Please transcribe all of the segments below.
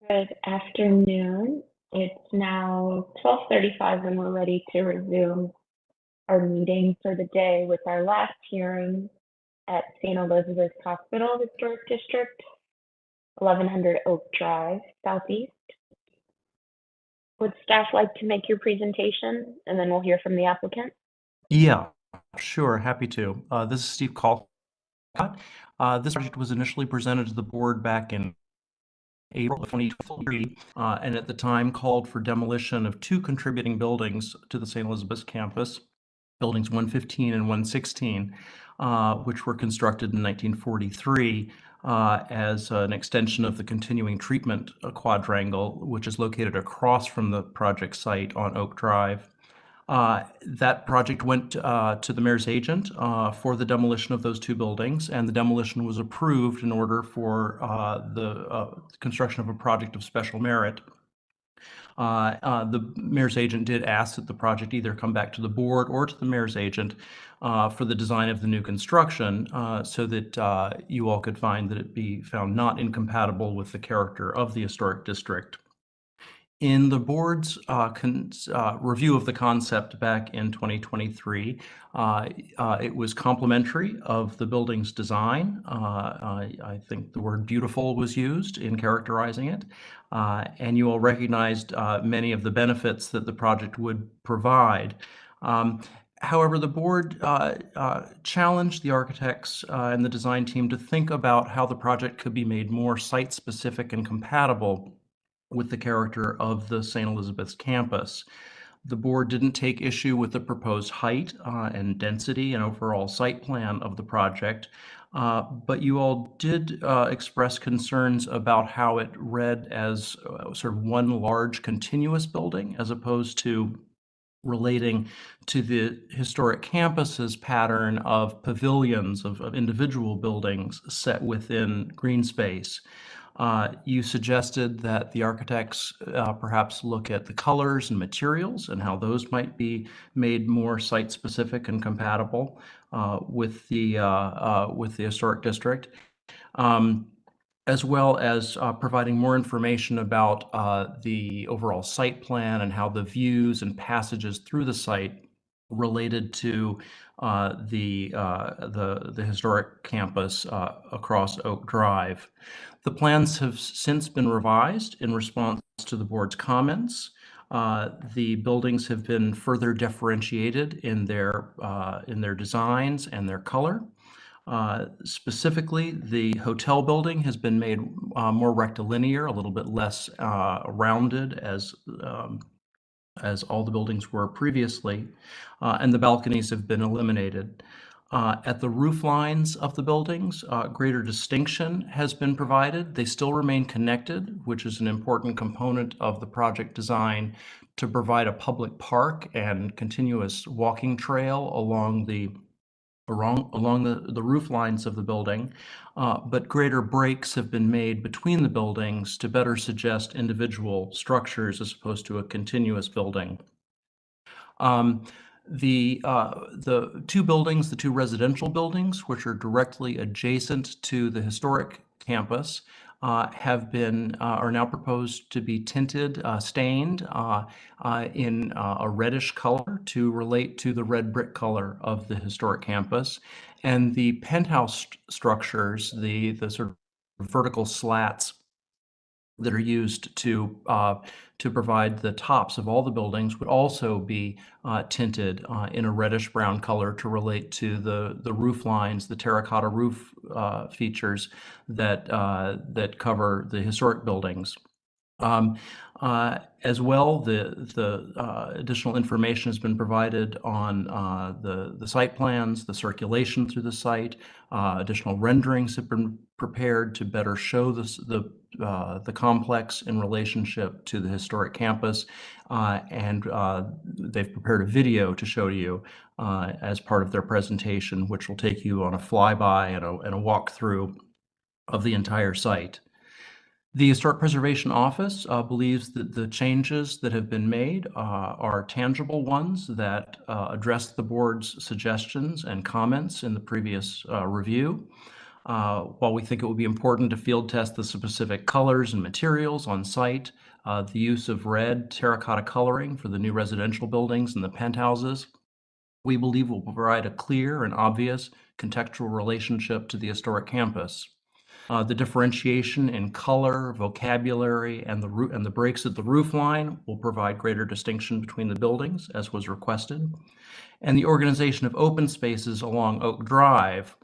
Good afternoon. It's now 12:35 and we're ready to resume our meeting for the day with our last hearing at St. Elizabeth's Hospital Historic District, 1100 Oak Drive, Southeast. Would staff like to make your presentation and then we'll hear from the applicant? Yeah, sure. Happy to. This is Steve Call. This project was initially presented to the board back in April of 2023, and at the time called for demolition of two contributing buildings to the St. Elizabeth's campus, buildings 115 and 116, which were constructed in 1943 as an extension of the continuing treatment quadrangle, which is located across from the project site on Oak Drive. That project went to the mayor's agent for the demolition of those two buildings, and the demolition was approved in order for the construction of a project of special merit. The mayor's agent did ask that the project either come back to the board or to the mayor's agent for the design of the new construction so that you all could find that it be found not incompatible with the character of the historic district. In the board's review of the concept back in 2023, it was complimentary of the building's design. I think the word beautiful was used in characterizing it. And you all recognized many of the benefits that the project would provide. However, the board challenged the architects and the design team to think about how the project could be made more site-specific and compatible with the character of the St. Elizabeth's campus. The board didn't take issue with the proposed height and density and overall site plan of the project, but you all did express concerns about how it read as sort of one large continuous building as opposed to relating to the historic campus's pattern of pavilions of individual buildings set within green space. You suggested that the architects perhaps look at the colors and materials and how those might be made more site-specific and compatible with the historic district, as well as providing more information about the overall site plan and how the views and passages through the site related to the historic campus across Oak Drive. The plans have since been revised in response to the board's comments. The buildings have been further differentiated in their designs and their color. Specifically, the hotel building has been made more rectilinear, a little bit less rounded as all the buildings were previously, and the balconies have been eliminated. At the roof lines of the buildings, greater distinction has been provided. They still remain connected, which is an important component of the project design to provide a public park and continuous walking trail along the roof lines of the building, but greater breaks have been made between the buildings to better suggest individual structures as opposed to a continuous building. The two buildings, the two residential buildings, which are directly adjacent to the historic campus, are now proposed to be tinted, stained in a reddish color to relate to the red brick color of the historic campus. And the penthouse structures, the sort of vertical slats that are used to provide the tops of all the buildings would also be tinted in a reddish brown color to relate to the roof lines, the terracotta roof features that cover the historic buildings. As well, the additional information has been provided on the site plans, the circulation through the site. Additional renderings have been prepared to better show the complex in relationship to the historic campus, and they've prepared a video to show you as part of their presentation, which will take you on a flyby and a walkthrough of the entire site. The Historic Preservation Office believes that the changes that have been made are tangible ones that address the board's suggestions and comments in the previous review. While we think it would be important to field test the specific colors and materials on site, the use of red terracotta coloring for the new residential buildings and the penthouses, we believe will provide a clear and obvious contextual relationship to the historic campus. The differentiation in color, vocabulary, and the breaks at the roof line will provide greater distinction between the buildings, as was requested. And the organization of open spaces along Oak Drive,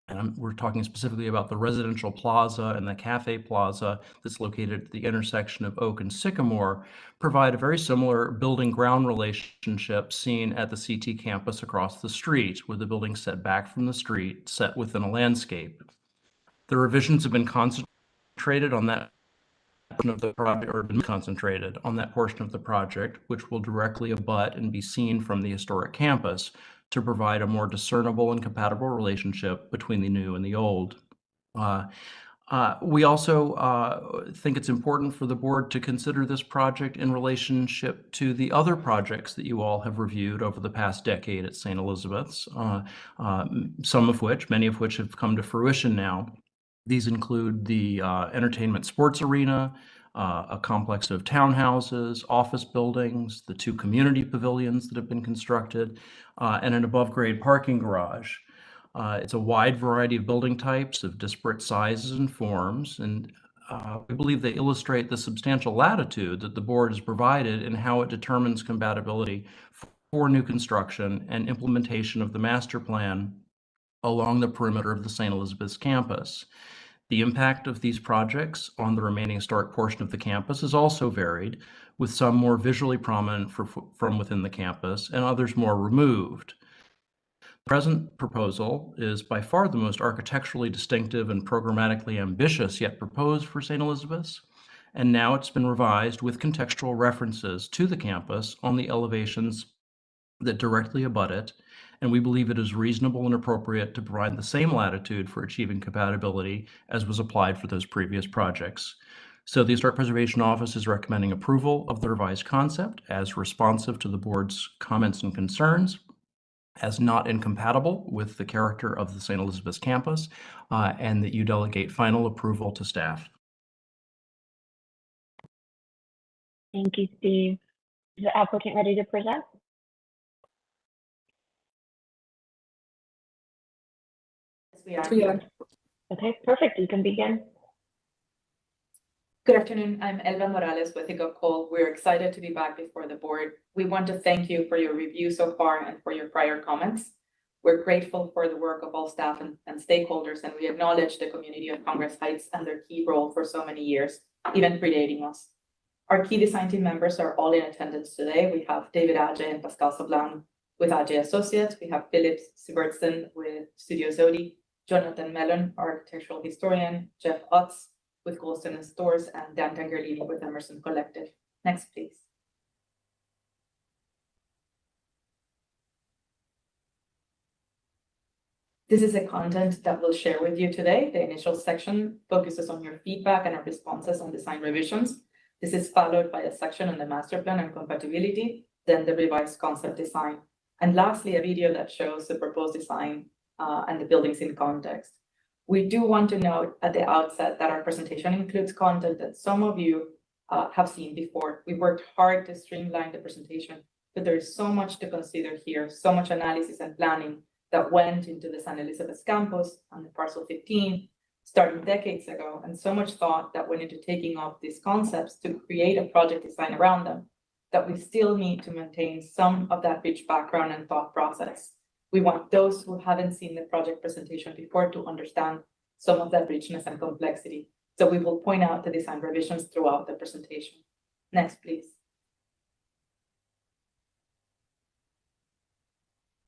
and we're talking specifically about the residential plaza and the cafe plaza that's located at the intersection of Oak and Sycamore, provide a very similar building ground relationship seen at the CT campus across the street, with the building set back from the street, set within a landscape. The revisions have been concentrated on that portion of the project, or been concentrated on that portion of the project, which will directly abut and be seen from the historic campus, to provide a more discernible and compatible relationship between the new and the old. We also think it's important for the board to consider this project in relationship to the other projects that you all have reviewed over the past decade at St. Elizabeth's, many of which have come to fruition now. These include the entertainment sports arena, a complex of townhouses, office buildings, the 2 community pavilions that have been constructed, and an above-grade parking garage. It's a wide variety of building types of disparate sizes and forms, and we believe they illustrate the substantial latitude that the board has provided in how it determines compatibility for new construction and implementation of the master plan along the perimeter of the St. Elizabeth's campus. The impact of these projects on the remaining historic portion of the campus is also varied, with some more visually prominent from within the campus and others more removed. The present proposal is by far the most architecturally distinctive and programmatically ambitious yet proposed for St. Elizabeth's, and now it's been revised with contextual references to the campus on the elevations that directly abut it, and we believe it is reasonable and appropriate to provide the same latitude for achieving compatibility as was applied for those previous projects. So the Historic Preservation Office is recommending approval of the revised concept as responsive to the board's comments and concerns, as not incompatible with the character of the St. Elizabeth's campus, and that you delegate final approval to staff. Thank you, Steve. Is the applicant ready to present? Yes, we are. Okay, perfect. You can begin. Good afternoon. I'm Elba Morales with Hiccup Cole. We're excited to be back before the board. We want to thank you for your review so far and for your prior comments. We're grateful for the work of all staff and stakeholders, and we acknowledge the community of Congress Heights and their key role for so many years, even predating us. Our key design team members are all in attendance today. We have David Adje and Pascal Sablan with Adje Associates. We have Philip Sivertson with Studio Zodi, Jonathan Mellon, architectural historian, Jeff Utz with Golston and Stores, and Dan Tangerlini with Emerson Collective. Next, please. This is the content that we'll share with you today. The initial section focuses on your feedback and our responses on design revisions. This is followed by a section on the master plan and compatibility, then the revised concept design, and lastly, a video that shows the proposed design and the buildings in context. We do want to note at the outset that our presentation includes content that some of you have seen before. We worked hard to streamline the presentation, but there is so much to consider here, so much analysis and planning that went into the St. Elizabeth's campus on the Parcel 15, starting decades ago, and so much thought that went into taking up these concepts to create a project design around them, that we still need to maintain some of that rich background and thought process. We want those who haven't seen the project presentation before to understand some of that richness and complexity. So we will point out the design revisions throughout the presentation. Next, please.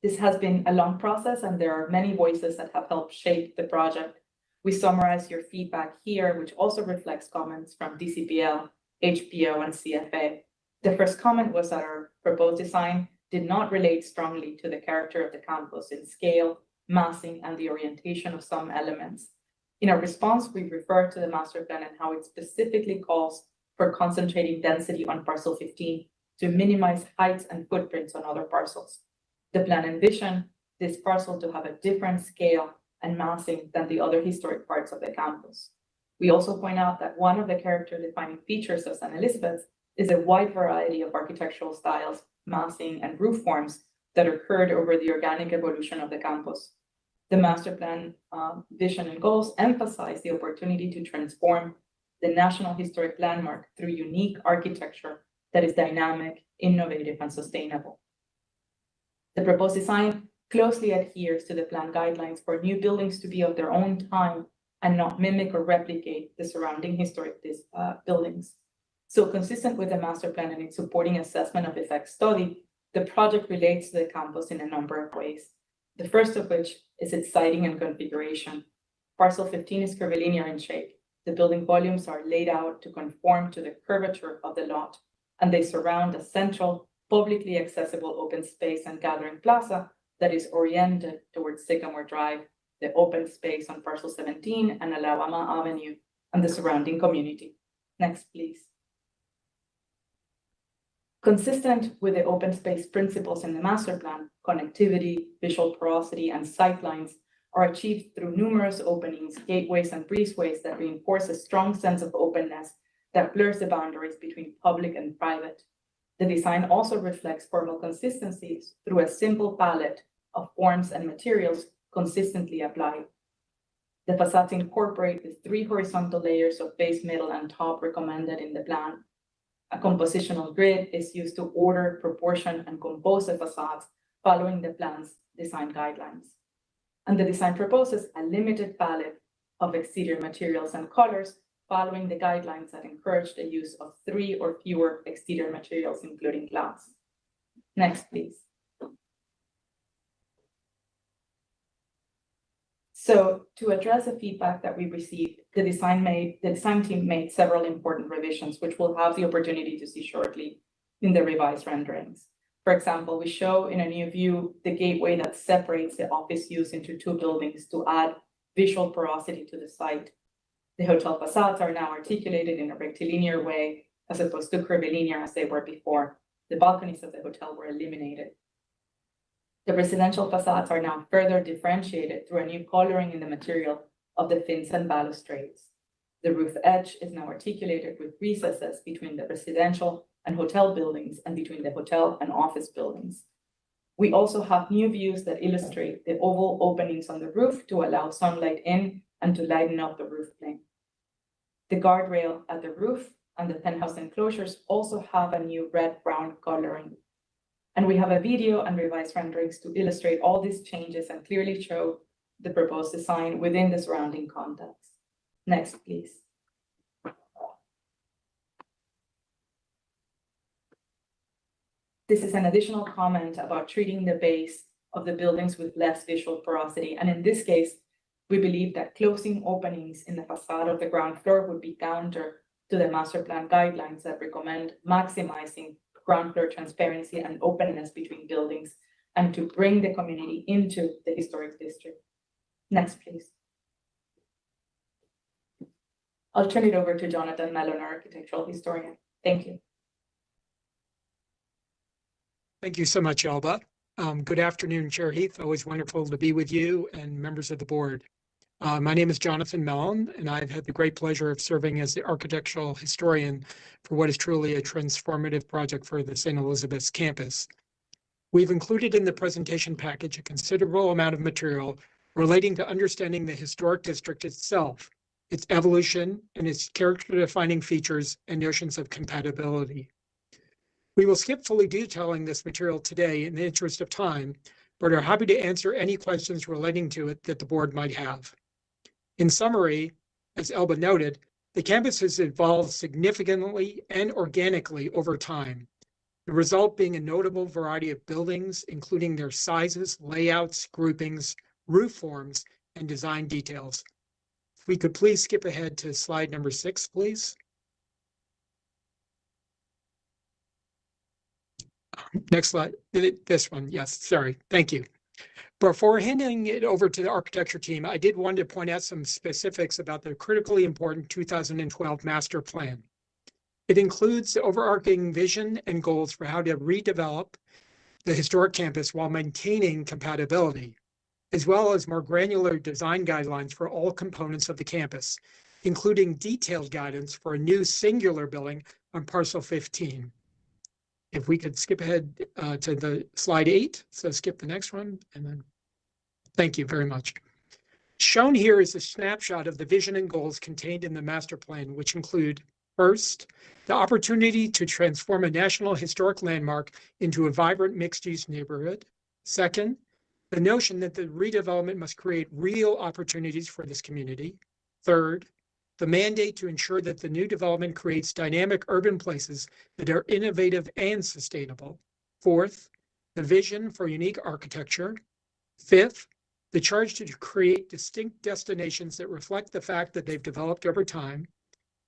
This has been a long process, and there are many voices that have helped shape the project. We summarize your feedback here, which also reflects comments from DCPL, HPO, and CFA. The first comment was that our proposed design did not relate strongly to the character of the campus in scale, massing, and the orientation of some elements. In our response, we refer to the master plan and how it specifically calls for concentrating density on Parcel 15 to minimize heights and footprints on other parcels. The plan envisioned this parcel to have a different scale and massing than the other historic parts of the campus. We also point out that one of the character-defining features of San Elizabeth is a wide variety of architectural styles, massing, and roof forms that occurred over the organic evolution of the campus. The master plan vision and goals emphasize the opportunity to transform the National Historic Landmark through unique architecture that is dynamic, innovative, and sustainable. The proposed design closely adheres to the plan guidelines for new buildings to be of their own time and not mimic or replicate the surrounding historic buildings. So consistent with the master plan and its supporting assessment of effect study, the project relates to the campus in a number of ways. The first of which is its siting and configuration. Parcel 15 is curvilinear in shape. The building volumes are laid out to conform to the curvature of the lot, and they surround a central, publicly accessible open space and gathering plaza that is oriented towards Sycamore Drive, the open space on parcel 17 and Alabama Avenue, and the surrounding community. Next, please. Consistent with the open space principles in the master plan, connectivity, visual porosity, and sightlines are achieved through numerous openings, gateways, and breezeways that reinforce a strong sense of openness that blurs the boundaries between public and private. The design also reflects formal consistencies through a simple palette of forms and materials consistently applied. The facades incorporate the 3 horizontal layers of base, middle, and top recommended in the plan. A compositional grid is used to order, proportion, and compose the facades following the plan's design guidelines. And the design proposes a limited palette of exterior materials and colors following the guidelines that encourage the use of 3 or fewer exterior materials, including glass. Next, please. So to address the feedback that we received, the design team made several important revisions, which we'll have the opportunity to see shortly in the revised renderings. For example, we show in a new view the gateway that separates the office use into 2 buildings to add visual porosity to the site. The hotel facades are now articulated in a rectilinear way as opposed to curvilinear as they were before. The balconies of the hotel were eliminated. The residential facades are now further differentiated through a new coloring in the material of the fins and balustrades. The roof edge is now articulated with recesses between the residential and hotel buildings and between the hotel and office buildings. We also have new views that illustrate the oval openings on the roof to allow sunlight in and to lighten up the roof plane. The guardrail at the roof and the penthouse enclosures also have a new red-brown coloring. And we have a video and revised renderings to illustrate all these changes and clearly show the proposed design within the surrounding context. Next, please. This is an additional comment about treating the base of the buildings with less visual porosity. And in this case, we believe that closing openings in the facade of the ground floor would be counter to the master plan guidelines that recommend maximizing ground floor transparency and openness between buildings and to bring the community into the historic district. Next, please. I'll turn it over to Jonathan Mellon, our architectural historian. Thank you. Thank you so much, Elba. Good afternoon, Chair Heath. Always wonderful to be with you and members of the board. My name is Jonathan Mellon, and I've had the great pleasure of serving as the architectural historian for what is truly a transformative project for the St. Elizabeth's campus. We've included in the presentation package a considerable amount of material relating to understanding the historic district itself, its evolution, and its character-defining features and notions of compatibility. We will skip fully detailing this material today in the interest of time, but are happy to answer any questions relating to it that the board might have. In summary, as Elba noted, the campus has evolved significantly and organically over time, the result being a notable variety of buildings, including their sizes, layouts, groupings, roof forms, and design details. If we could please skip ahead to slide number 6, please. Next slide, this one, yes, sorry, thank you. Before handing it over to the architecture team, I did want to point out some specifics about the critically important 2012 master plan. It includes the overarching vision and goals for how to redevelop the historic campus while maintaining compatibility. as well as more granular design guidelines for all components of the campus, including detailed guidance for a new singular building on parcel 15. If we could skip ahead to the slide 8, so skip the next one, and then thank you very much. Shown here is a snapshot of the vision and goals contained in the master plan, which include, first, the opportunity to transform a national historic landmark into a vibrant mixed-use neighborhood. Second, the notion that the redevelopment must create real opportunities for this community. Third, the mandate to ensure that the new development creates dynamic urban places that are innovative and sustainable. Fourth, the vision for unique architecture. Fifth, the charge to create distinct destinations that reflect the fact that they've developed over time.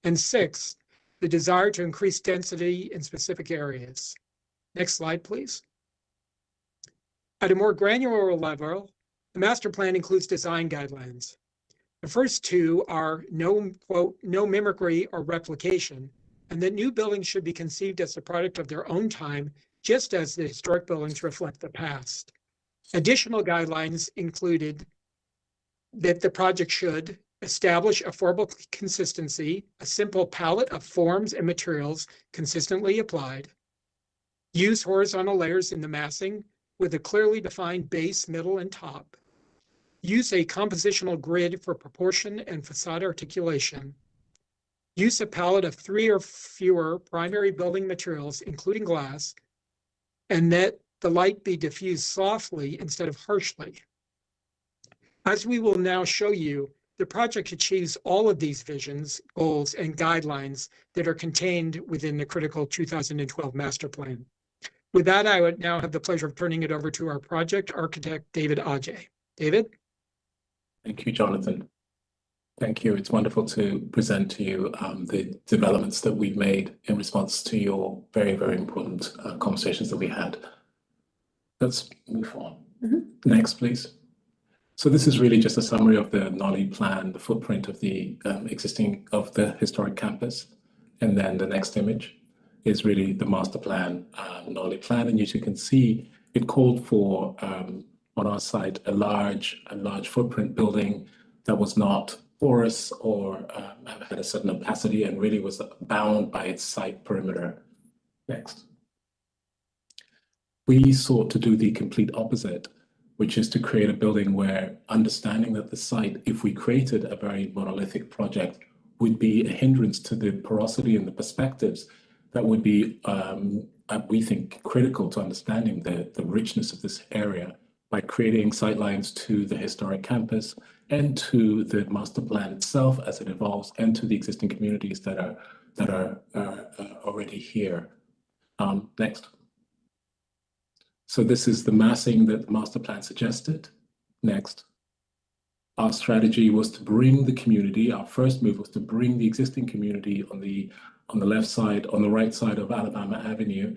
And sixth, the desire to increase density in specific areas. Next slide, please. At a more granular level, the master plan includes design guidelines. The first two are quote, no mimicry or replication, and that new buildings should be conceived as a product of their own time, just as the historic buildings reflect the past. Additional guidelines included that the project should establish affordable consistency, a simple palette of forms and materials consistently applied, use horizontal layers in the massing with a clearly defined base, middle, and top, use a compositional grid for proportion and facade articulation, use a palette of 3 or fewer primary building materials, including glass, and that the light be diffused softly instead of harshly. As we will now show you, the project achieves all of these visions, goals, and guidelines that are contained within the critical 2012 master plan. With that, I would now have the pleasure of turning it over to our project architect, David Ajay. David? Thank you, Jonathan. Thank you. It's wonderful to present to you the developments that we've made in response to your very, very important conversations that we had. Let's move on. Next, please. So this is really just a summary of the NOLI plan, the footprint of the historic campus. And then the next image is really the master plan, NOLI plan. And as you can see, it called for, on our site, a large footprint building that was not porous or had a certain opacity and really was bound by its site perimeter. Next. We sought to do the complete opposite, which is to create a building where understanding that the site, if we created a very monolithic project, would be a hindrance to the porosity and the perspectives that would be, we think, critical to understanding the richness of this area by creating sightlines to the historic campus and to the master plan itself as it evolves and to the existing communities that are already here. Next. So this is the massing that the master plan suggested. Next. Our strategy was to bring the community, our first move was to bring the existing community on the left side, on the right side of Alabama Avenue,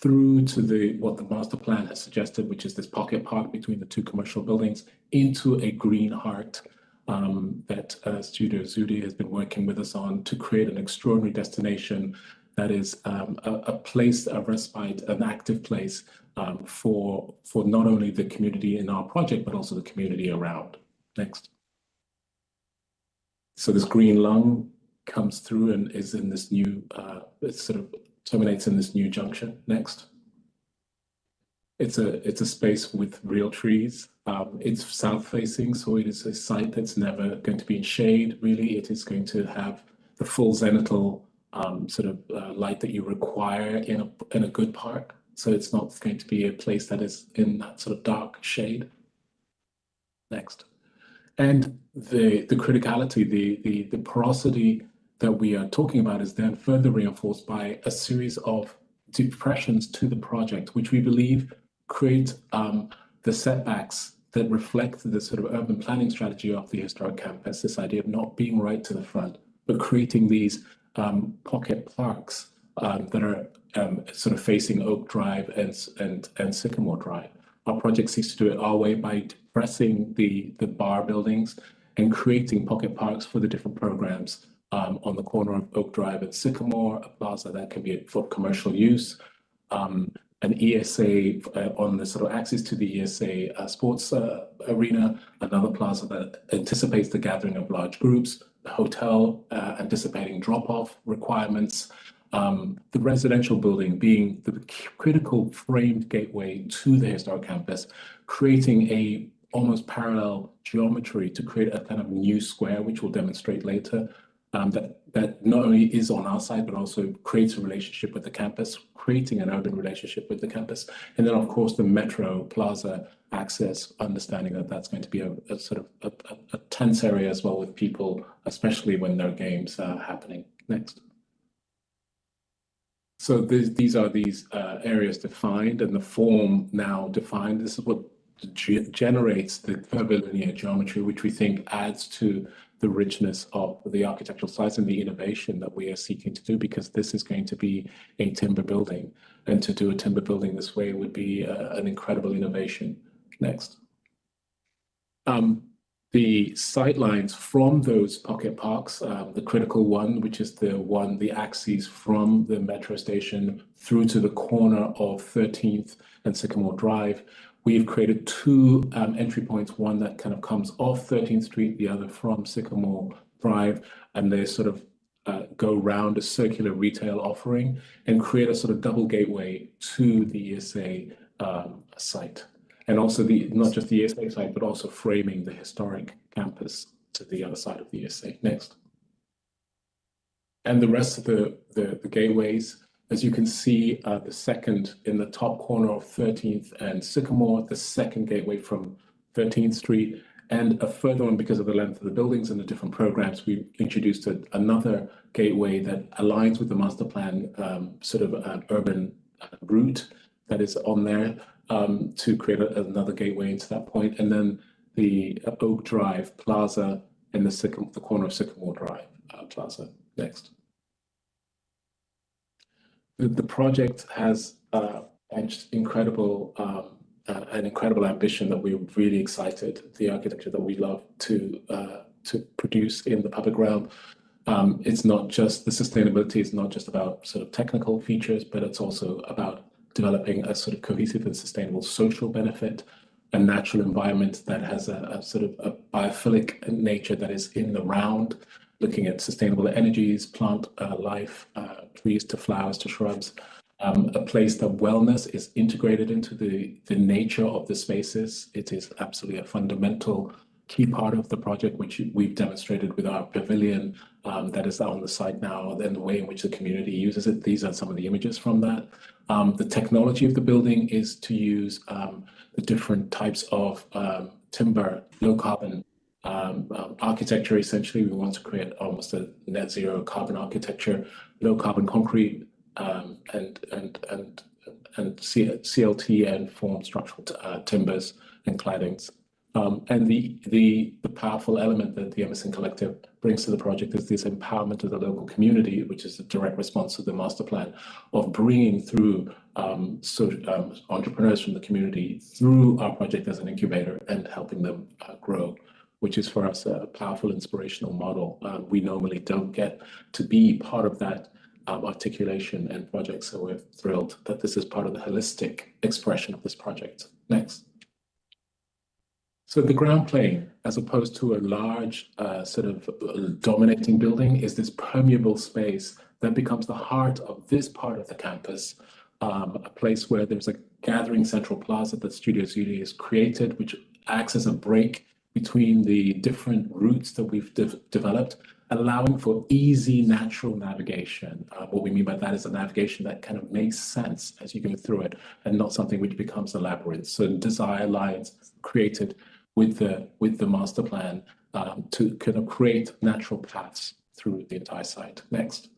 through to what the master plan has suggested, which is this pocket park between the two commercial buildings, into a green heart that Studio Zudi has been working with us on to create an extraordinary destination that is a place of respite, an active place for not only the community in our project, but also the community around. Next. So this green lung comes through and is in this new, it sort of terminates in this new junction. Next. It's a space with real trees. It's south facing, so it is a site that's never going to be in shade. Really, it is going to have the full zenithal light that you require in a good park. So it's not going to be a place that is in that sort of dark shade. Next. And the criticality, the porosity that we are talking about is then further reinforced by a series of depressions to the project, which we believe create the setbacks that reflect the sort of urban planning strategy of the historic campus, this idea of not being right to the front, but creating these pocket parks that are sort of facing Oak Drive and Sycamore Drive. Our project seeks to do it our way by depressing the bar buildings and creating pocket parks for the different programs on the corner of Oak Drive and Sycamore, a plaza that can be for commercial use, an ESA on the sort of axis to the ESA sports arena, another plaza that anticipates the gathering of large groups, the hotel anticipating drop-off requirements, the residential building being the critical framed gateway to the historic campus, creating a almost parallel geometry to create a kind of new square, which we'll demonstrate later, that not only is on our side, but also creates a relationship with the campus, creating an urban relationship with the campus. And then, of course, the Metro Plaza access, understanding that that's going to be a sort of a tense area as well with people, especially when there are games happening. Next. So these are areas defined and the form now defined. This is what generates the curvilinear geometry, which we think adds to the richness of the architectural sites and the innovation that we are seeking to do, because this is going to be a timber building. And to do a timber building this way would be an incredible innovation. Next. The sight lines from those pocket parks, the critical one, which is the axis from the metro station through to the corner of 13th and Sycamore Drive. We've created two entry points, one that kind of comes off 13th Street, the other from Sycamore Drive, and they sort of go round a circular retail offering and create a sort of double gateway to the ESA site. And also not just the ESA site, but also framing the historic campus to the other side of the ESA. Next. And the rest of the gateways, as you can see, the second in the top corner of 13th and Sycamore, the second gateway from 13th Street, and a further one because of the length of the buildings and the different programs. We introduced another gateway that aligns with the master plan, sort of an urban route that is on there to create another gateway into that point. And then the Oak Drive Plaza and the corner of Sycamore Drive Plaza. Next. The project has an incredible ambition that we're really excited, the architecture that we love to produce in the public realm. It's not just the sustainability, it's not just about sort of technical features, but it's also about developing a sort of cohesive and sustainable social benefit, a natural environment that has a sort of a biophilic nature that is in the round, looking at sustainable energies, plant life, trees to flowers to shrubs, a place that wellness is integrated into the nature of the spaces. It is absolutely a fundamental key part of the project, which we've demonstrated with our pavilion that is on the site now, and the way in which the community uses it. These are some of the images from that. The technology of the building is to use the different types of timber, low carbon architecture. Essentially, we want to create almost a net zero carbon architecture, low carbon concrete, and CLT and formed structural timbers and claddings. And the powerful element that the Emerson Collective brings to the project is this empowerment of the local community, which is a direct response to the master plan of bringing through entrepreneurs from the community through our project as an incubator and helping them grow, which is for us a powerful inspirational model. We normally don't get to be part of that articulation and project, so we're thrilled that this is part of the holistic expression of this project. Next. So the ground plane, as opposed to a large sort of dominating building, is this permeable space that becomes the heart of this part of the campus, a place where there's a gathering central plaza that Studio Zulia has created, which acts as a break between the different routes that we've developed, allowing for easy natural navigation. What we mean by that is a navigation that kind of makes sense as you go through it, and not something which becomes a labyrinth. So desire lines created with the master plan to kind of create natural paths through the entire site. Next.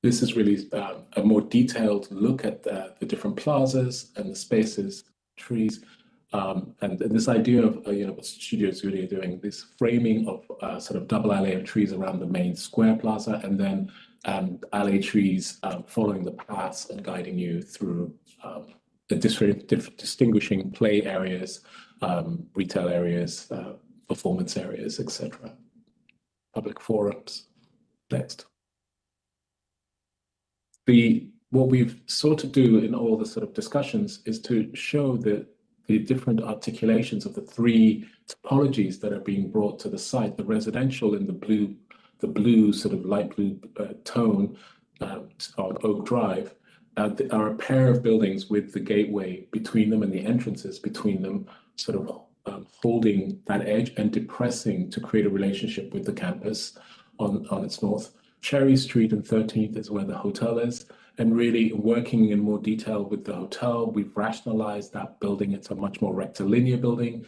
This is really a more detailed look at the different plazas and the spaces, trees, and this idea of what Studio Zulia are doing, this framing of sort of double alley of trees around the main square plaza, and then alley trees following the paths and guiding you through the distinguishing play areas, retail areas, performance areas, etc. Public forums. Next. The what we've sought to do in all the sort of discussions is to show the different articulations of the three topologies that are being brought to the site. The residential in the blue sort of light blue tone on Oak Drive are a pair of buildings with the gateway between them and the entrances between them, sort of holding that edge and depressing to create a relationship with the campus on its north. Cherry Street and 13th is where the hotel is. And really working in more detail with the hotel, we've rationalized that building. It's a much more rectilinear building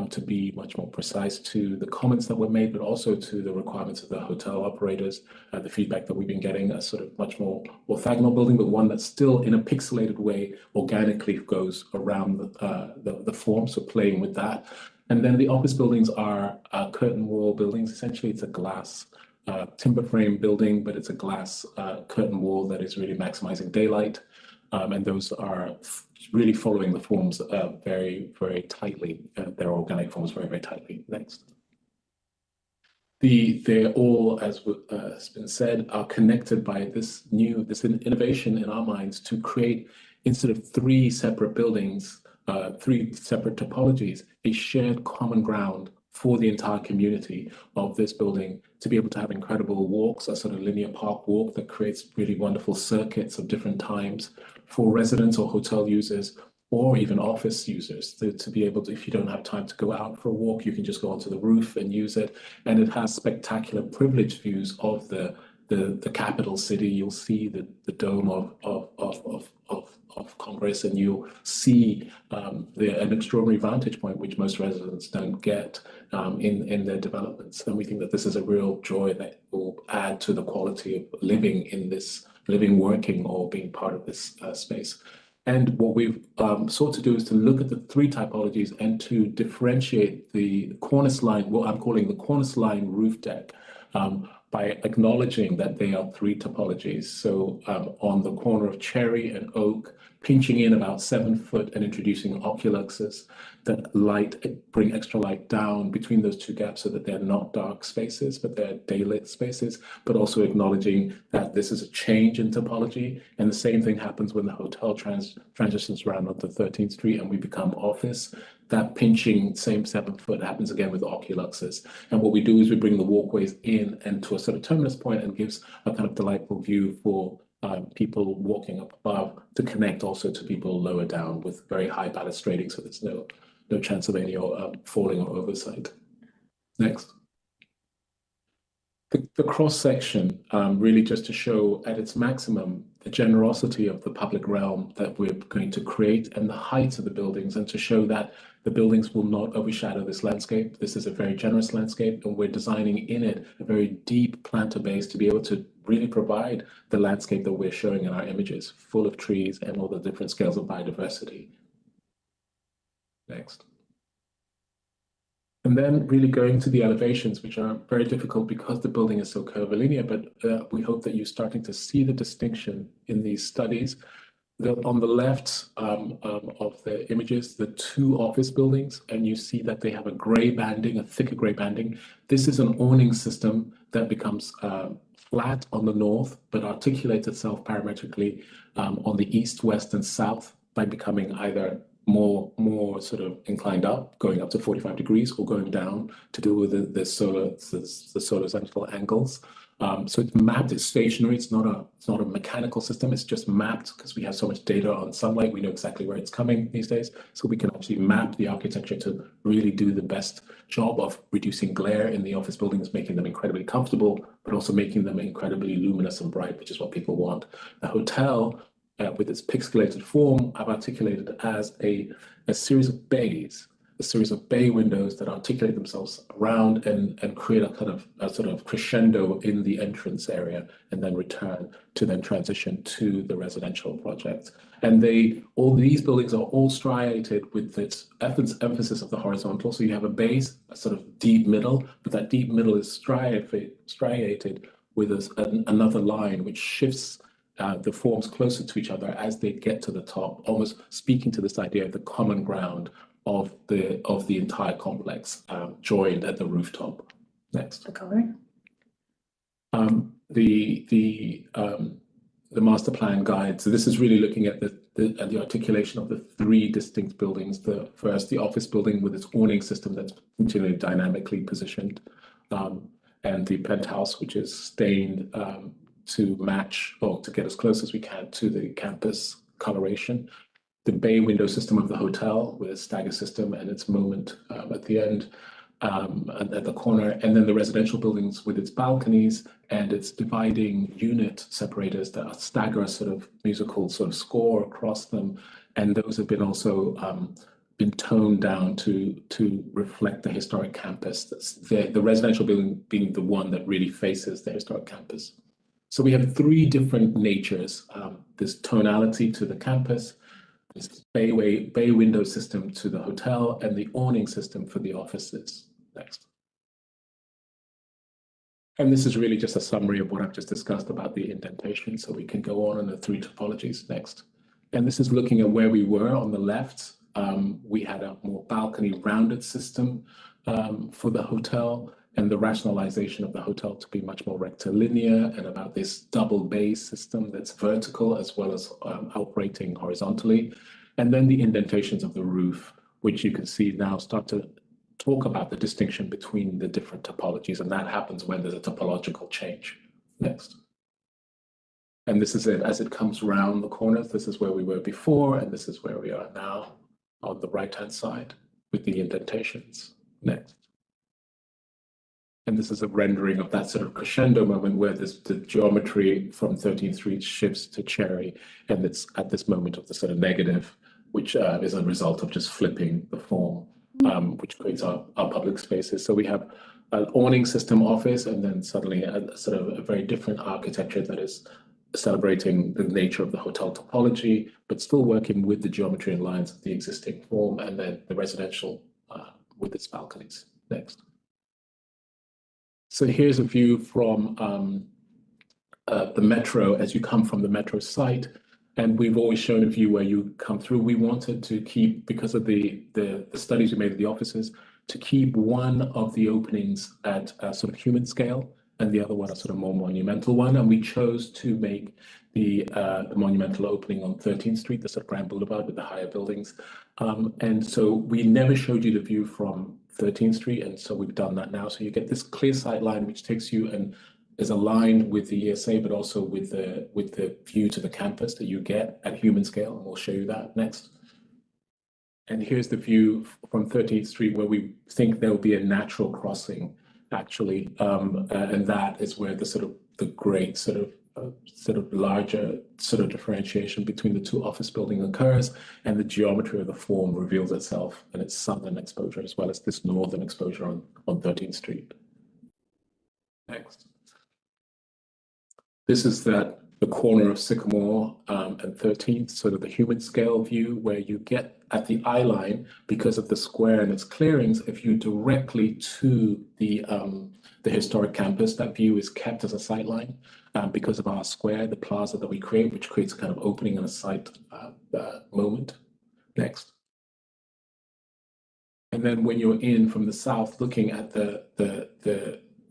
to be much more precise to the comments that were made, but also to the requirements of the hotel operators. The feedback that we've been getting, a sort of much more orthogonal building, but one that still in a pixelated way organically goes around the form, so playing with that. And then the office buildings are curtain wall buildings. Essentially, it's a glass timber frame building, but it's a glass curtain wall that is really maximizing daylight. And those are really following the forms very, very tightly, their organic forms very, very tightly. Next. They're all, as has been said, are connected by this innovation in our minds to create, instead of three separate buildings, three separate topologies, a shared common ground for the entire community of this building to be able to have incredible walks, a sort of linear park walk that creates really wonderful circuits of different times for residents or hotel users or even office users to be able to, if you don't have time to go out for a walk, you can just go onto the roof and use it. And it has spectacular privileged views of the capital city. You'll see the dome of Congress, and you'll see an extraordinary vantage point which most residents don't get in their developments. And we think that this is a real joy that will add to the quality of working, or being part of this space. And what we've sought to do is to look at the three typologies and to differentiate the cornice line, what I'm calling the cornice line roof deck, by acknowledging that they are three topologies. So on the corner of Cherry and Oak, pinching in about 7 foot and introducing oculuxes that bring extra light down between those two gaps so that they're not dark spaces, but they're daylit spaces, but also acknowledging that this is a change in topology. And the same thing happens when the hotel transitions around onto 13th Street and we become office. That pinching, same 7 foot, happens again with oculuxes. And what we do is we bring the walkways in and to a sort of terminus point, and gives a kind of delightful view for people walking up above to connect also to people lower down with very high balustrading, so there's no chance of any falling or oversight. Next. The cross section, really just to show at its maximum the generosity of the public realm that we're going to create and the height of the buildings, and to show that the buildings will not overshadow this landscape. This is a very generous landscape, and we're designing in it a very deep planter base to be able to really provide the landscape that we're showing in our images, full of trees and all the different scales of biodiversity. Next. And then really going to the elevations, which are very difficult because the building is so curvilinear, but we hope that you're starting to see the distinction in these studies. On the left of the images, the two office buildings, and you see that they have a gray banding, a thicker gray banding. This is an awning system that becomes flat on the north, but articulates itself parametrically on the east, west, and south by becoming either more sort of inclined up, going up to 45 degrees, or going down to do with the solar zenithal angles. So it's mapped, it's stationary, it's not a mechanical system, it's just mapped because we have so much data on sunlight, we know exactly where it's coming these days. So we can actually map the architecture to really do the best job of reducing glare in the office buildings, making them incredibly comfortable, but also making them incredibly luminous and bright, which is what people want. The hotel, with its pixelated form, I've articulated as a series of bays, a series of bay windows that articulate themselves around and create a kind of a sort of crescendo in the entrance area, and then return to then transition to the residential project. And all these buildings are all striated with this emphasis of the horizontal. So you have a base, a sort of deep middle, but that deep middle is striated with another line which shifts the forms closer to each other as they get to the top, almost speaking to this idea of the common ground of the entire complex, joined at the rooftop. Next. The color. the master plan guide. So this is really looking at the articulation of the three distinct buildings. The first, the office building with its awning system that's continually dynamically positioned, and the penthouse, which is stained to match or to get as close as we can to the campus coloration. The bay window system of the hotel with its stagger system and its moment at the end, at the corner, and then the residential buildings with its balconies and its dividing unit separators that stagger a sort of musical sort of score across them. And those have been also been toned down to reflect the historic campus. That's the residential building being the one that really faces the historic campus. So we have three different natures, this tonality to the campus, this bay window system to the hotel, and the awning system for the offices. Next. And this is really just a summary of what I've just discussed about the indentation, so we can go on in the three topologies. Next. And this is looking at where we were on the left. We had a more balcony rounded system for the hotel, and the rationalization of the hotel to be much more rectilinear, and about this double bay system that's vertical as well as operating horizontally. And then the indentations of the roof, which you can see now start to talk about the distinction between the different topologies, and that happens when there's a topological change. Next. And this is it as it comes around the corners. This is where we were before, and this is where we are now on the right-hand side with the indentations. Next. And this is a rendering of that sort of crescendo moment where the geometry from 13th Street shifts to Cherry, and it's at this moment of the sort of negative, which is a result of just flipping the form, which creates our public spaces. So we have an awning system office, and then suddenly a sort of a very different architecture that is celebrating the nature of the hotel topology, but still working with the geometry and lines of the existing form, and then the residential with its balconies. Next. So here's a view from the metro as you come from the metro site. And we've always shown a view where you come through. We wanted to keep, because of the studies we made of the offices, to keep one of the openings at a sort of human scale and the other one a sort of more monumental one. And we chose to make the monumental opening on 13th Street, the sort of Grand Boulevard with the higher buildings. And so we never showed you the view from 13th Street, and so we've done that now. So you get this clear sight line which takes you and is aligned with the ESA, but also with the view to the campus that you get at human scale, and we'll show you that next. And here's the view from 13th Street where we think there will be a natural crossing, actually, and that is where the great sort of larger sort of differentiation between the two office buildings occurs, and the geometry of the form reveals itself in its southern exposure as well as this northern exposure on 13th Street. Next. This is the corner of Sycamore and 13th, sort of the human scale view where you get at the eye line because of the square and its clearings. If you directly to the historic campus, that view is kept as a sight line because of our square, the plaza that we create, which creates a kind of opening and a sight moment. Next. And then when you're in from the south, looking at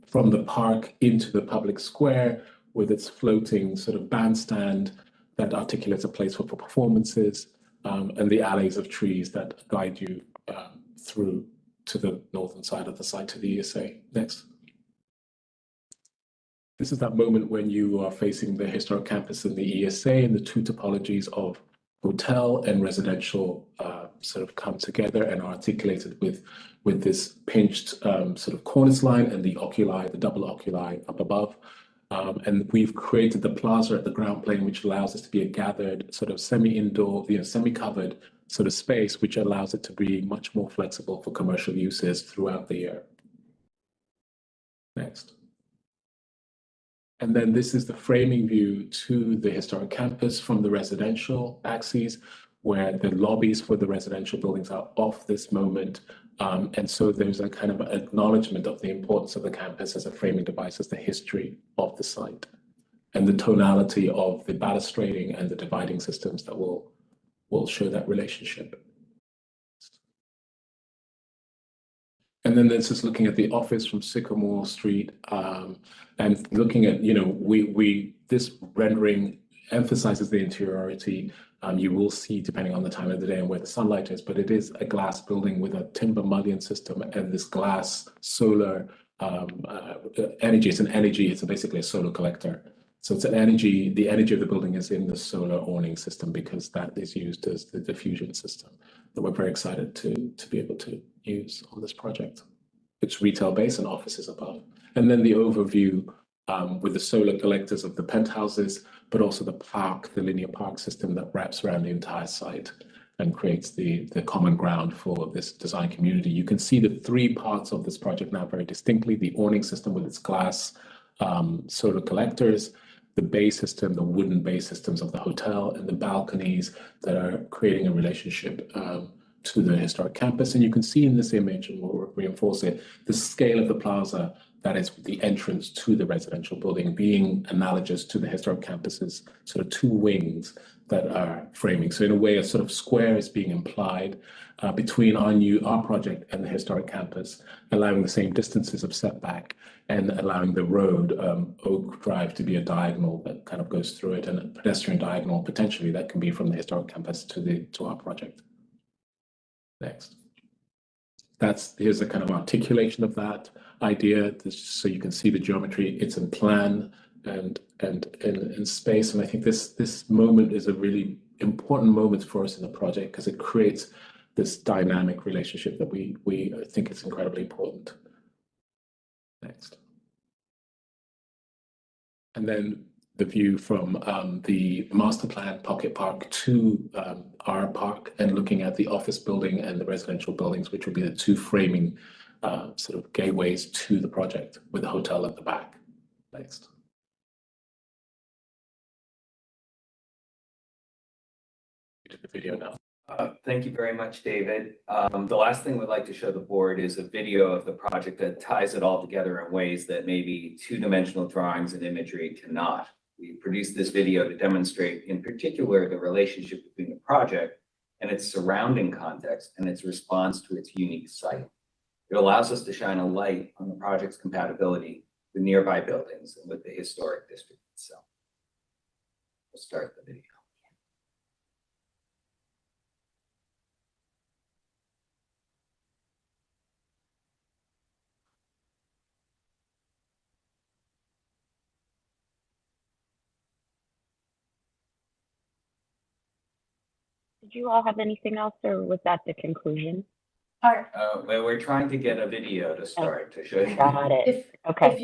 from the park into the public square, with its floating sort of bandstand that articulates a place for performances, and the alleys of trees that guide you through to the northern side of the site to the ESA. Next. This is that moment when you are facing the historic campus and the ESA, and the two topologies of hotel and residential sort of come together and are articulated with this pinched sort of cornice line and the oculi, the double oculi up above. And we've created the plaza at the ground plane, which allows us to be a gathered sort of semi-indoor, semi-covered sort of space, which allows it to be much more flexible for commercial uses throughout the year. Next. And then this is the framing view to the historic campus from the residential axes, where the lobbies for the residential buildings are off this moment. And so there's a kind of acknowledgement of the importance of the campus as a framing device, as the history of the site, and the tonality of the balustrading and the dividing systems that will show that relationship. And then this is looking at the office from Sycamore Street, and looking at, this rendering emphasizes the interiority. You will see, depending on the time of the day and where the sunlight is, but it is a glass building with a timber mullion system and this glass solar energy. It's an energy, it's basically a solar collector. So it's an energy, the energy of the building is in the solar awning system because that is used as the diffusion system that we're very excited to be able to use on this project. It's retail base and offices above. And then the overview with the solar collectors of the penthouses, but also the park, the linear park system that wraps around the entire site and creates the common ground for this design community. You can see the three parts of this project now very distinctly: the awning system with its glass solar collectors, the bay system, the wooden bay systems of the hotel, and the balconies that are creating a relationship to the historic campus. And you can see in this image, and we'll reinforce it, the scale of the plaza that is the entrance to the residential building being analogous to the historic campus's sort of two wings that are framing. So in a way, a sort of square is being implied between our project and the historic campus, allowing the same distances of setback and allowing the road, Oak Drive, to be a diagonal that kind of goes through it, and a pedestrian diagonal potentially that can be from the historic campus to our project. Next. Here's a kind of articulation of that idea, so you can see the geometry. It's in plan and in space, and I think this moment is a really important moment for us in the project because it creates this dynamic relationship that we think is incredibly important. Next. And then the view from the master plan Pocket Park to our park, and looking at the office building and the residential buildings, which will be the two framing sort of gateways to the project, with the hotel at the back. Next. The video now. Thank you very much, David. The last thing we'd like to show the board is a video of the project that ties it all together in ways that maybe two-dimensional drawings and imagery cannot. We produced this video to demonstrate, in particular, the relationship between the project and its surrounding context and its response to its unique site. It allows us to shine a light on the project's compatibility with nearby buildings and with the historic district itself. We'll start the video. Did you all have anything else, or was that the conclusion? Well, we're trying to get a video to start to show you. Got it. If Okay. if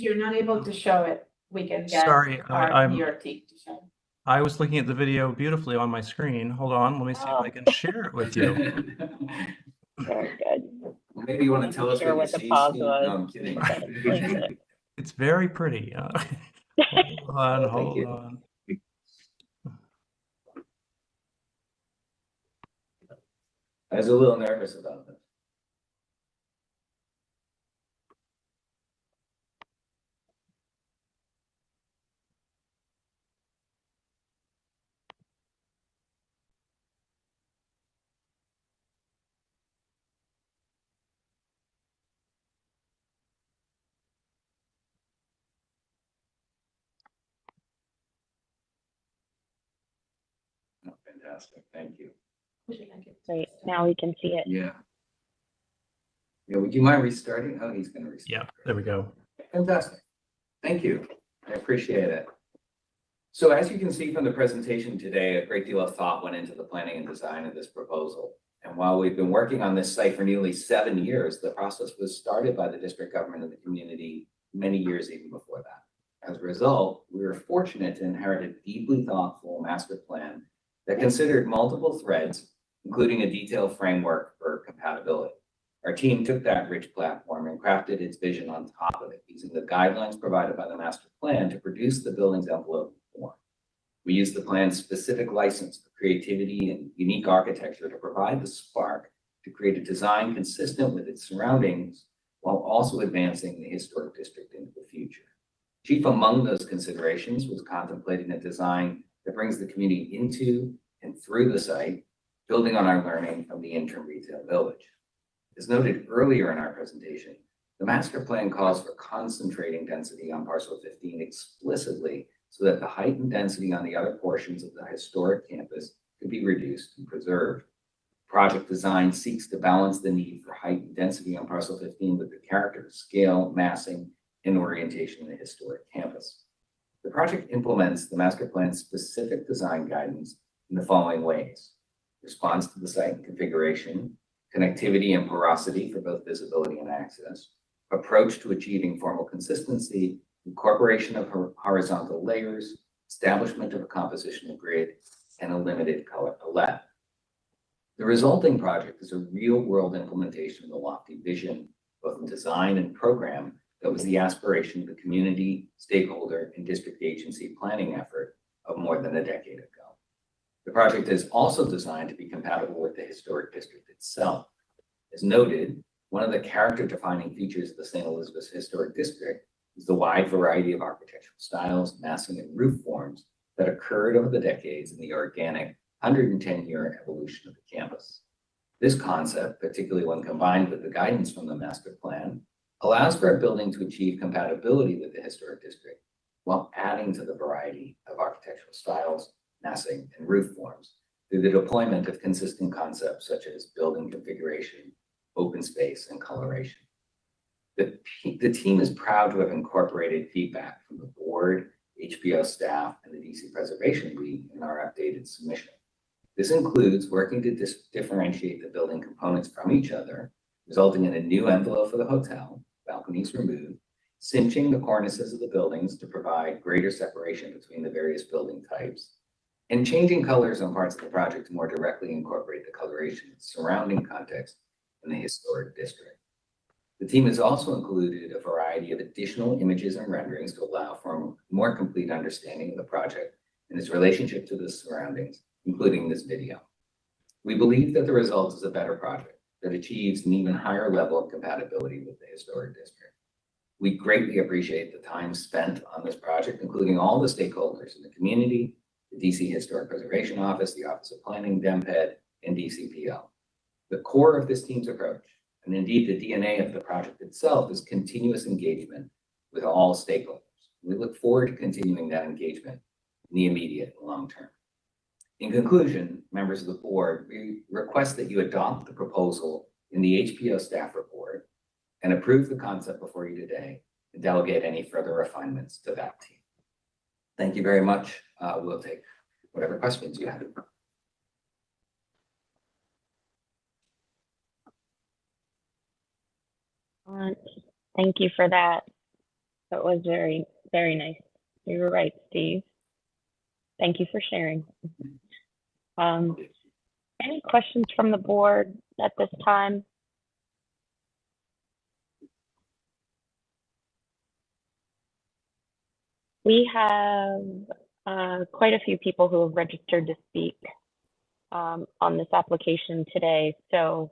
you're not able to show it, we can get Sorry, our New York team to show it. I was looking at the video beautifully on my screen. Hold on, let me see if I can share it with you. Very good. Maybe you want to tell us Sure what what you the see, pause Steve? was. No, I'm kidding. It's very pretty. Hold on, Thank hold you. on. I was a little nervous about this. Oh, fantastic, thank you. Would you like it? Great. Now we can see it. Yeah. Yeah, would you mind restarting? Oh, he's gonna restart. Yeah, there we go. Fantastic. Thank you. I appreciate it. So as you can see from the presentation today, a great deal of thought went into the planning and design of this proposal. And while we've been working on this site for nearly 7 years, the process was started by the district government and the community many years even before that. As a result, we were fortunate to inherit a deeply thoughtful master plan that considered multiple threads, including a detailed framework for compatibility. Our team took that rich platform and crafted its vision on top of it, using the guidelines provided by the master plan to produce the building's envelope form. We used the plan's specific license for creativity and unique architecture to provide the spark to create a design consistent with its surroundings, while also advancing the historic district into the future. Chief among those considerations was contemplating a design that brings the community into and through the site, building on our learning from the interim retail village. As noted earlier in our presentation, the master plan calls for concentrating density on parcel 15 explicitly so that the height and density on the other portions of the historic campus could be reduced and preserved. Project design seeks to balance the need for height and density on parcel 15 with the character, scale, massing, and orientation of the historic campus. The project implements the master plan's specific design guidance in the following ways: response to the site and configuration, connectivity and porosity for both visibility and access, approach to achieving formal consistency, incorporation of horizontal layers, establishment of a compositional grid, and a limited color palette. The resulting project is a real-world implementation of the lofty vision, both in design and program, that was the aspiration of the community, stakeholder, and district agency planning effort of more than a decade ago. The project is also designed to be compatible with the historic district itself. As noted, one of the character-defining features of the St. Elizabeth's Historic District is the wide variety of architectural styles, massing, and roof forms that occurred over the decades in the organic 110-year evolution of the campus. This concept, particularly when combined with the guidance from the master plan, allows for a building to achieve compatibility with the historic district while adding to the variety of architectural styles, massing, and roof forms through the deployment of consistent concepts such as building configuration, open space, and coloration. The team is proud to have incorporated feedback from the board, HPO staff, and the DC Preservation League in our updated submission. This includes working to differentiate the building components from each other, resulting in a new envelope for the hotel, balconies removed, cinching the cornices of the buildings to provide greater separation between the various building types, and changing colors on parts of the project to more directly incorporate the coloration of the surrounding context in the historic district. The team has also included a variety of additional images and renderings to allow for a more complete understanding of the project and its relationship to the surroundings, including this video. We believe that the result is a better project that achieves an even higher level of compatibility with the historic district. We greatly appreciate the time spent on this project, including all the stakeholders in the community, the DC Historic Preservation Office, the Office of Planning, DEMPED, and DCPL. The core of this team's approach, and indeed the DNA of the project itself, is continuous engagement with all stakeholders. We look forward to continuing that engagement in the immediate and long term. In conclusion, members of the board, we request that you adopt the proposal in the HPO staff report and approve the concept before you today and delegate any further refinements to that team. Thank you very much. We'll take whatever questions you have. Thank you for that. That was very, very nice. You were right, Steve. Thank you for sharing. Any questions from the board at this time? We have quite a few people who have registered to speak on this application today. So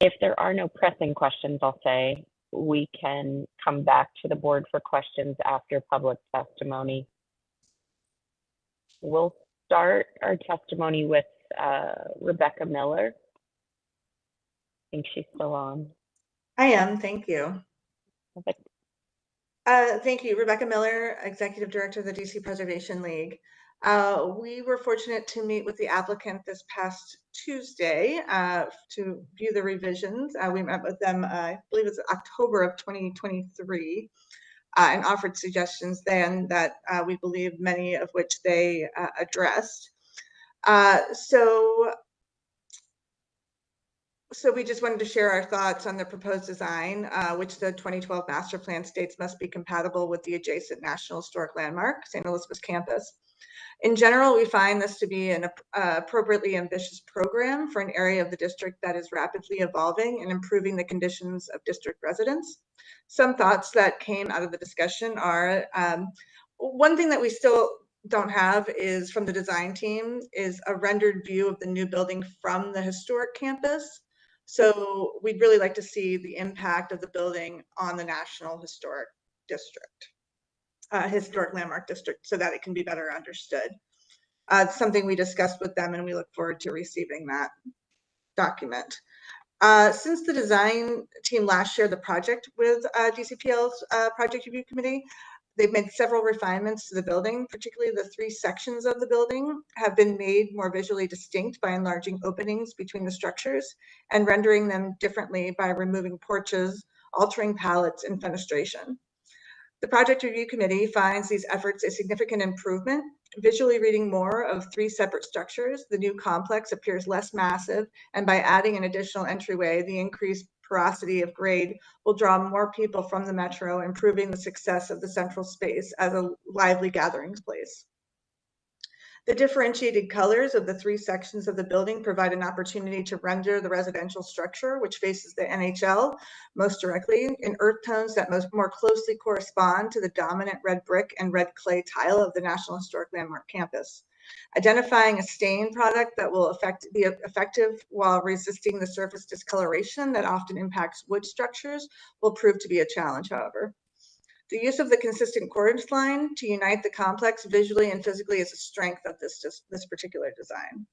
if there are no pressing questions, I'll say we can come back to the board for questions after public testimony. We'll start our testimony with Rebecca Miller. I think she's still on. I am, thank you. Perfect. Thank you, Rebecca Miller, Executive Director of the DC Preservation League. We were fortunate to meet with the applicant this past Tuesday to view the revisions. We met with them, I believe it's October of 2023, and offered suggestions then that we believe many of which they addressed. So we just wanted to share our thoughts on the proposed design, which the 2012 master plan states must be compatible with the adjacent National Historic Landmark, St. Elizabeth's campus. In general, we find this to be an appropriately ambitious program for an area of the district that is rapidly evolving and improving the conditions of district residents. Some thoughts that came out of the discussion are, one thing that we still don't have is from the design team is a rendered view of the new building from the historic campus. So we'd really like to see the impact of the building on the National Historic District, Historic Landmark District, so that it can be better understood. It's something we discussed with them, and we look forward to receiving that document. Since the design team last shared the project with DCPL's Project Review Committee, they've made several refinements to the building, particularly the 3 sections of the building have been made more visually distinct by enlarging openings between the structures and rendering them differently by removing porches, altering pallets, and fenestration. The project review committee finds these efforts a significant improvement. Visually reading more of 3 separate structures, the new complex appears less massive, and by adding an additional entryway, the increased porosity of grade will draw more people from the metro, improving the success of the central space as a lively gathering place. The differentiated colors of the 3 sections of the building provide an opportunity to render the residential structure, which faces the NHL most directly, in earth tones that more closely correspond to the dominant red brick and red clay tile of the National Historic Landmark campus. Identifying a stain product that will be effective while resisting the surface discoloration that often impacts wood structures will prove to be a challenge, however. The use of the consistent cornice line to unite the complex visually and physically is a strength of this particular design.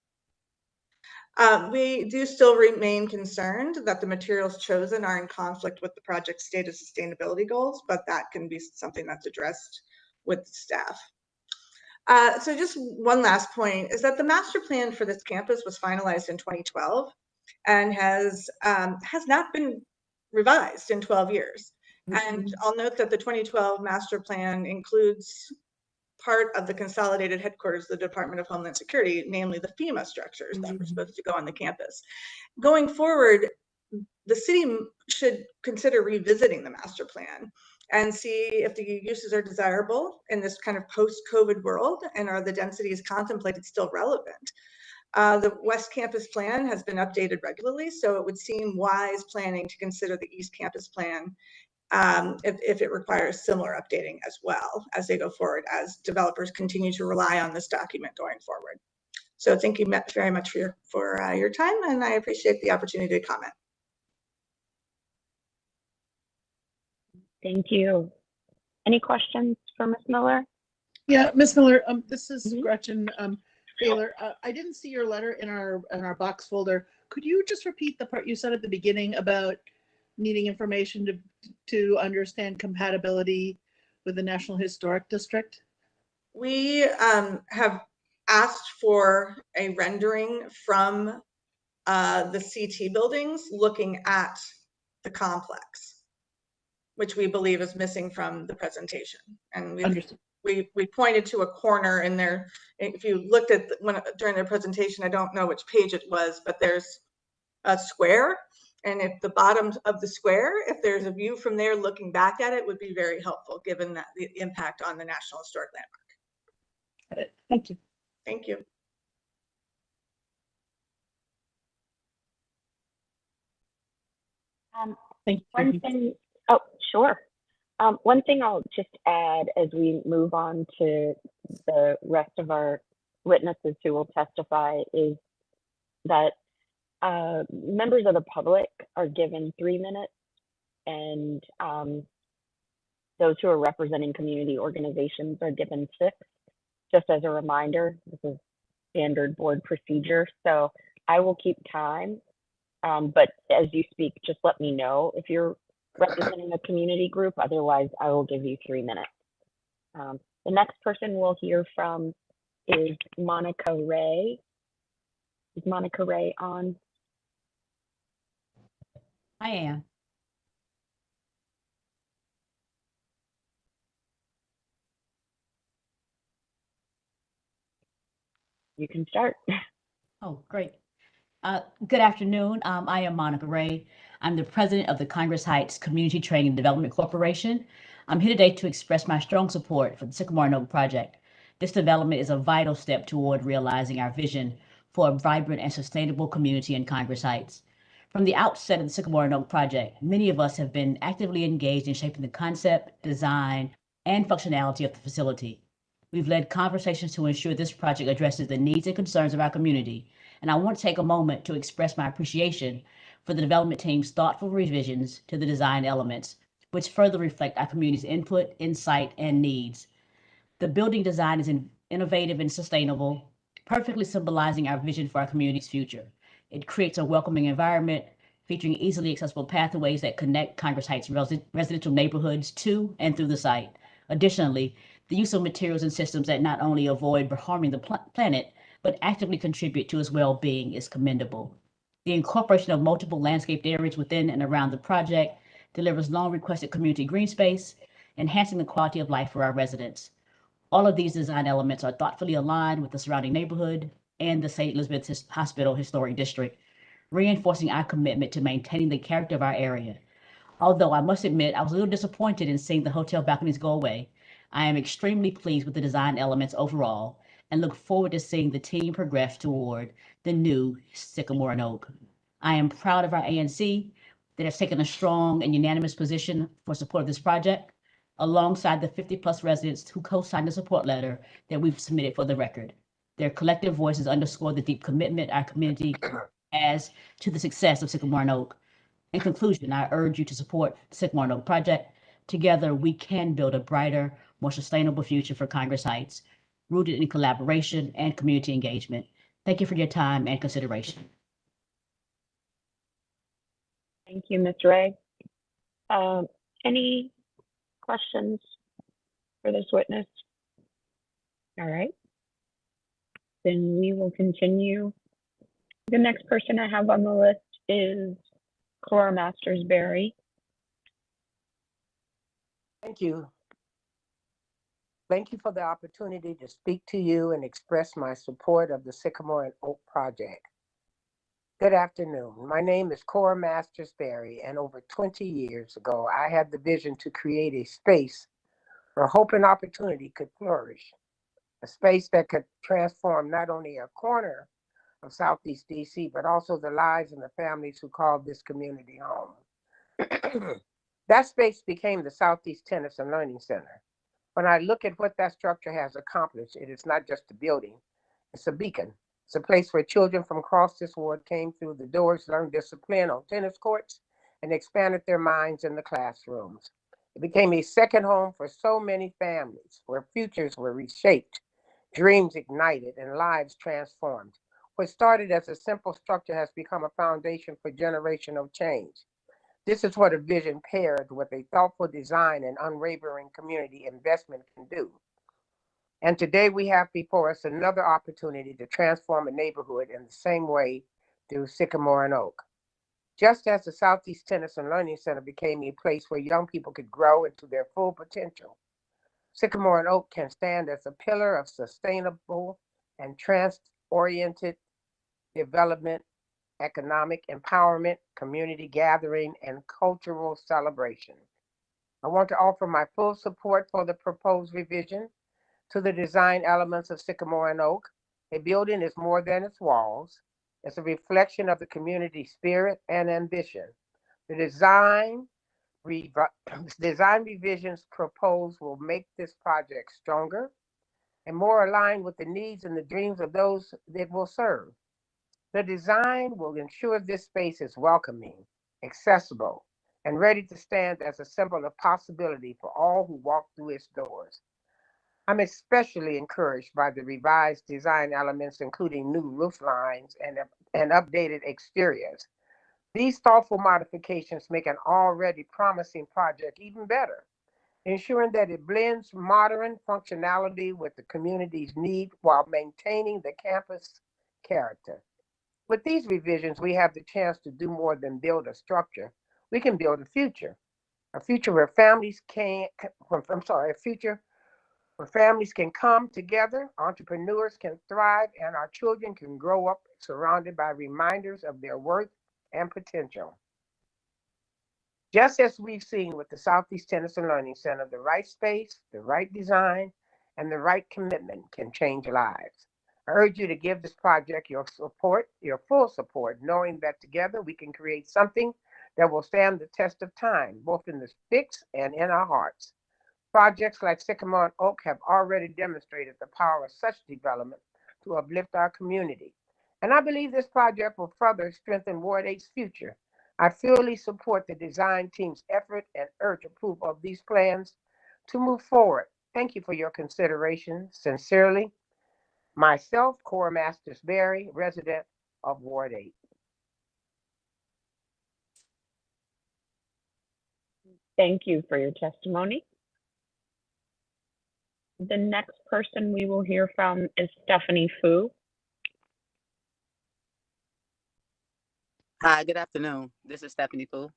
We do still remain concerned that the materials chosen are in conflict with the project's stated sustainability goals, but that can be something that's addressed with staff. So just one last point is that the master plan for this campus was finalized in 2012 and has not been revised in 12 years. And I'll note that the 2012 master plan includes part of the consolidated headquarters of the Department of Homeland Security, namely the FEMA structures that were supposed to go on the campus. Going forward, the city should consider revisiting the master plan and see if the uses are desirable in this kind of post-COVID world, and are the densities contemplated still relevant. The West Campus plan has been updated regularly, so it would seem wise planning to consider the East Campus plan if it requires similar updating as well as they go forward, as developers continue to rely on this document going forward. So thank you very much for your time, and I appreciate the opportunity to comment. Thank you. Any questions for Ms. Miller? Yeah, Ms. Miller, this is Gretchen Taylor. I didn't see your letter in our box folder. Could you just repeat the part you said at the beginning about needing information to understand compatibility with the National Historic District? We have asked for a rendering from the CT buildings looking at the complex, which we believe is missing from the presentation. And we pointed to a corner in there. If you looked at during their presentation, I don't know which page it was, but there's a square. And if the bottom of the square, if there's a view from there looking back at it, would be very helpful given that the impact on the National Historic Landmark. Thank you. Thank you. Thank you. One thing, oh, sure. One thing I'll just add as we move on to the rest of our witnesses who will testify is that members of the public are given 3 minutes, and those who are representing community organizations are given 6. Just as a reminder, this is standard board procedure, so I will keep time. But as you speak, just let me know if you're representing a community group. Otherwise, I will give you 3 minutes. The next person we'll hear from is Monica Ray. Is Monica Ray on? I am. You can start. Oh, great. Good afternoon. I am Monica Ray. I'm the president of the Congress Heights Community Training and Development Corporation. I'm here today to express my strong support for the Sycamore and Oak project. This development is a vital step toward realizing our vision for a vibrant and sustainable community in Congress Heights. From the outset of the Sycamore and Oak project, many of us have been actively engaged in shaping the concept, design, and functionality of the facility. We've led conversations to ensure this project addresses the needs and concerns of our community, and I want to take a moment to express my appreciation for the development team's thoughtful revisions to the design elements, which further reflect our community's input, insight, and needs. The building design is innovative and sustainable, perfectly symbolizing our vision for our community's future. It creates a welcoming environment, featuring easily accessible pathways that connect Congress Heights residential neighborhoods to and through the site. Additionally, the use of materials and systems that not only avoid harming the planet, but actively contribute to its well-being is commendable. The incorporation of multiple landscaped areas within and around the project delivers long-requested community green space, enhancing the quality of life for our residents. All of these design elements are thoughtfully aligned with the surrounding neighborhood and the St. Elizabeth Hospital Historic District, reinforcing our commitment to maintaining the character of our area. Although I must admit, I was a little disappointed in seeing the hotel balconies go away. I am extremely pleased with the design elements overall and look forward to seeing the team progress toward the new Sycamore and Oak. I am proud of our ANC that has taken a strong and unanimous position for support of this project, alongside the 50+ residents who co-signed the support letter that we've submitted for the record. Their collective voices underscore the deep commitment our community has to the success of Sycamore and Oak. In conclusion, I urge you to support the Sycamore and Oak project. Together, we can build a brighter, more sustainable future for Congress Heights, rooted in collaboration and community engagement. Thank you for your time and consideration. Thank you, Ms. Ray. Any questions for this witness? All right. Then we will continue. The next person I have on the list is Cora Masters-Berry. Thank you. Thank you for the opportunity to speak to you and express my support of the Sycamore and Oak project. Good afternoon. My name is Cora Masters-Berry, and over 20 years ago, I had the vision to create a space where hope and opportunity could flourish, a space that could transform not only a corner of Southeast DC, but also the lives and the families who call this community home. That space became the Southeast Tennis and Learning Center. When I look at what that structure has accomplished, it is not just a building, it's a beacon. It's a place where children from across this ward came through the doors, learned discipline on tennis courts, and expanded their minds in the classrooms. It became a second home for so many families, where futures were reshaped, dreams ignited, and lives transformed. What started as a simple structure has become a foundation for generational change. This is what a vision paired with a thoughtful design and unwavering community investment can do. And today we have before us another opportunity to transform a neighborhood in the same way through Sycamore and Oak. Just as the Southeast Tennis and Learning Center became a place where young people could grow into their full potential, Sycamore and Oak can stand as a pillar of sustainable and trans-oriented development, economic empowerment, community gathering, and cultural celebration. I want to offer my full support for the proposed revision to the design elements of Sycamore and Oak. A building is more than its walls. It's a reflection of the community spirit and ambition. The design revisions proposed will make this project stronger and more aligned with the needs and the dreams of those it will serve. The design will ensure this space is welcoming, accessible, and ready to stand as a symbol of possibility for all who walk through its doors. I'm especially encouraged by the revised design elements, including new roof lines and updated exteriors. These thoughtful modifications make an already promising project even better, ensuring that it blends modern functionality with the community's need while maintaining the campus character. With these revisions, we have the chance to do more than build a structure. We can build a future where families can, a future where families can come together, entrepreneurs can thrive, and our children can grow up surrounded by reminders of their worth and potential. Just as we've seen with the Southeast Tennis and Learning Center, the right space, the right design, and the right commitment can change lives. I urge you to give this project your support, your full support, knowing that together we can create something that will stand the test of time, both in the sticks and in our hearts. Projects like Sycamore and Oak have already demonstrated the power of such development to uplift our community. And I believe this project will further strengthen Ward 8's future. I fully support the design team's effort and urge approval of these plans to move forward. Thank you for your consideration. Sincerely, myself, Cora Masters-Berry, resident of Ward 8. Thank you for your testimony. The next person we will hear from is Stephanie Fu. Hi, good afternoon. This is Stephanie Fu.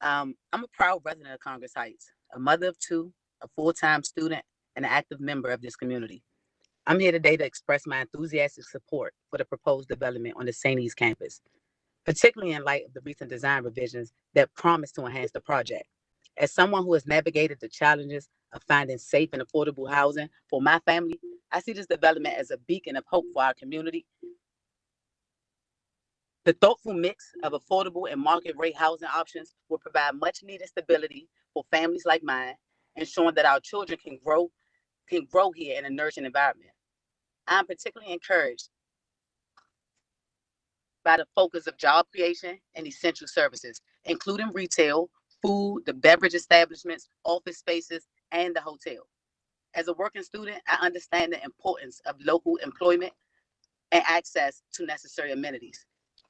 I'm a proud resident of Congress Heights, a mother of two, a full-time student, and an active member of this community. I'm here today to express my enthusiastic support for the proposed development on the St. East campus, particularly in light of the recent design revisions that promise to enhance the project. As someone who has navigated the challenges of finding safe and affordable housing for my family, I see this development as a beacon of hope for our community. The thoughtful mix of affordable and market rate housing options will provide much needed stability for families like mine, ensuring that our children can grow here in a nurturing environment. I'm particularly encouraged by the focus of job creation and essential services, including retail, food, the beverage establishments, office spaces, and the hotel. As a working student, I understand the importance of local employment and access to necessary amenities.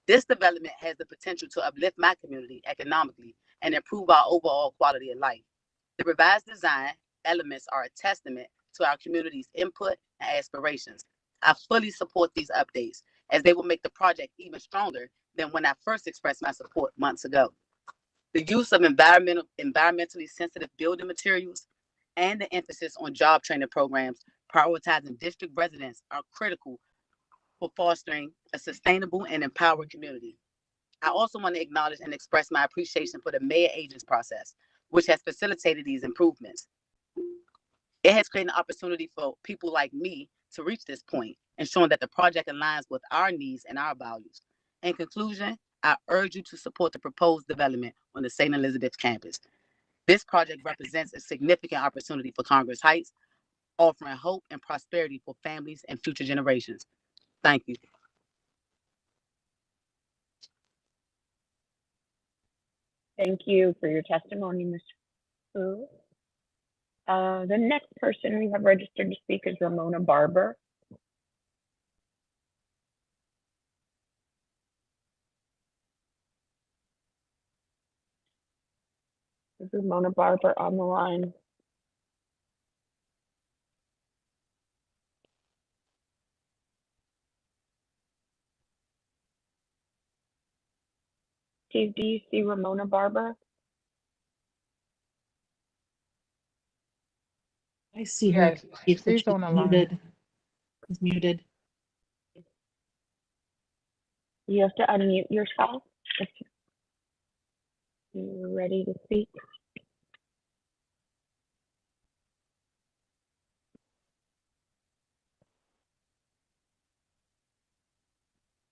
This development has the potential to uplift my community economically and improve our overall quality of life. The revised design elements are a testament to our community's input and aspirations. I fully support these updates as they will make the project even stronger than when I first expressed my support months ago. The use of environmentally sensitive building materials and the emphasis on job training programs prioritizing district residents are critical for fostering a sustainable and empowered community. I also want to acknowledge and express my appreciation for the mayor agents process, which has facilitated these improvements. It has created an opportunity for people like me to reach this point, ensuring that the project aligns with our needs and our values. In conclusion, I urge you to support the proposed development on the St. Elizabeth campus. This project represents a significant opportunity for Congress Heights, offering hope and prosperity for families and future generations. Thank you. Thank you for your testimony, Ms. Fu. The next person we have registered to speak is Ramona Barber. Is Ramona Barber on the line? Steve, do you see Ramona Barber? I see her. Yes, She's she's on the line. muted. She's muted. You have to unmute yourself if you're ready to speak.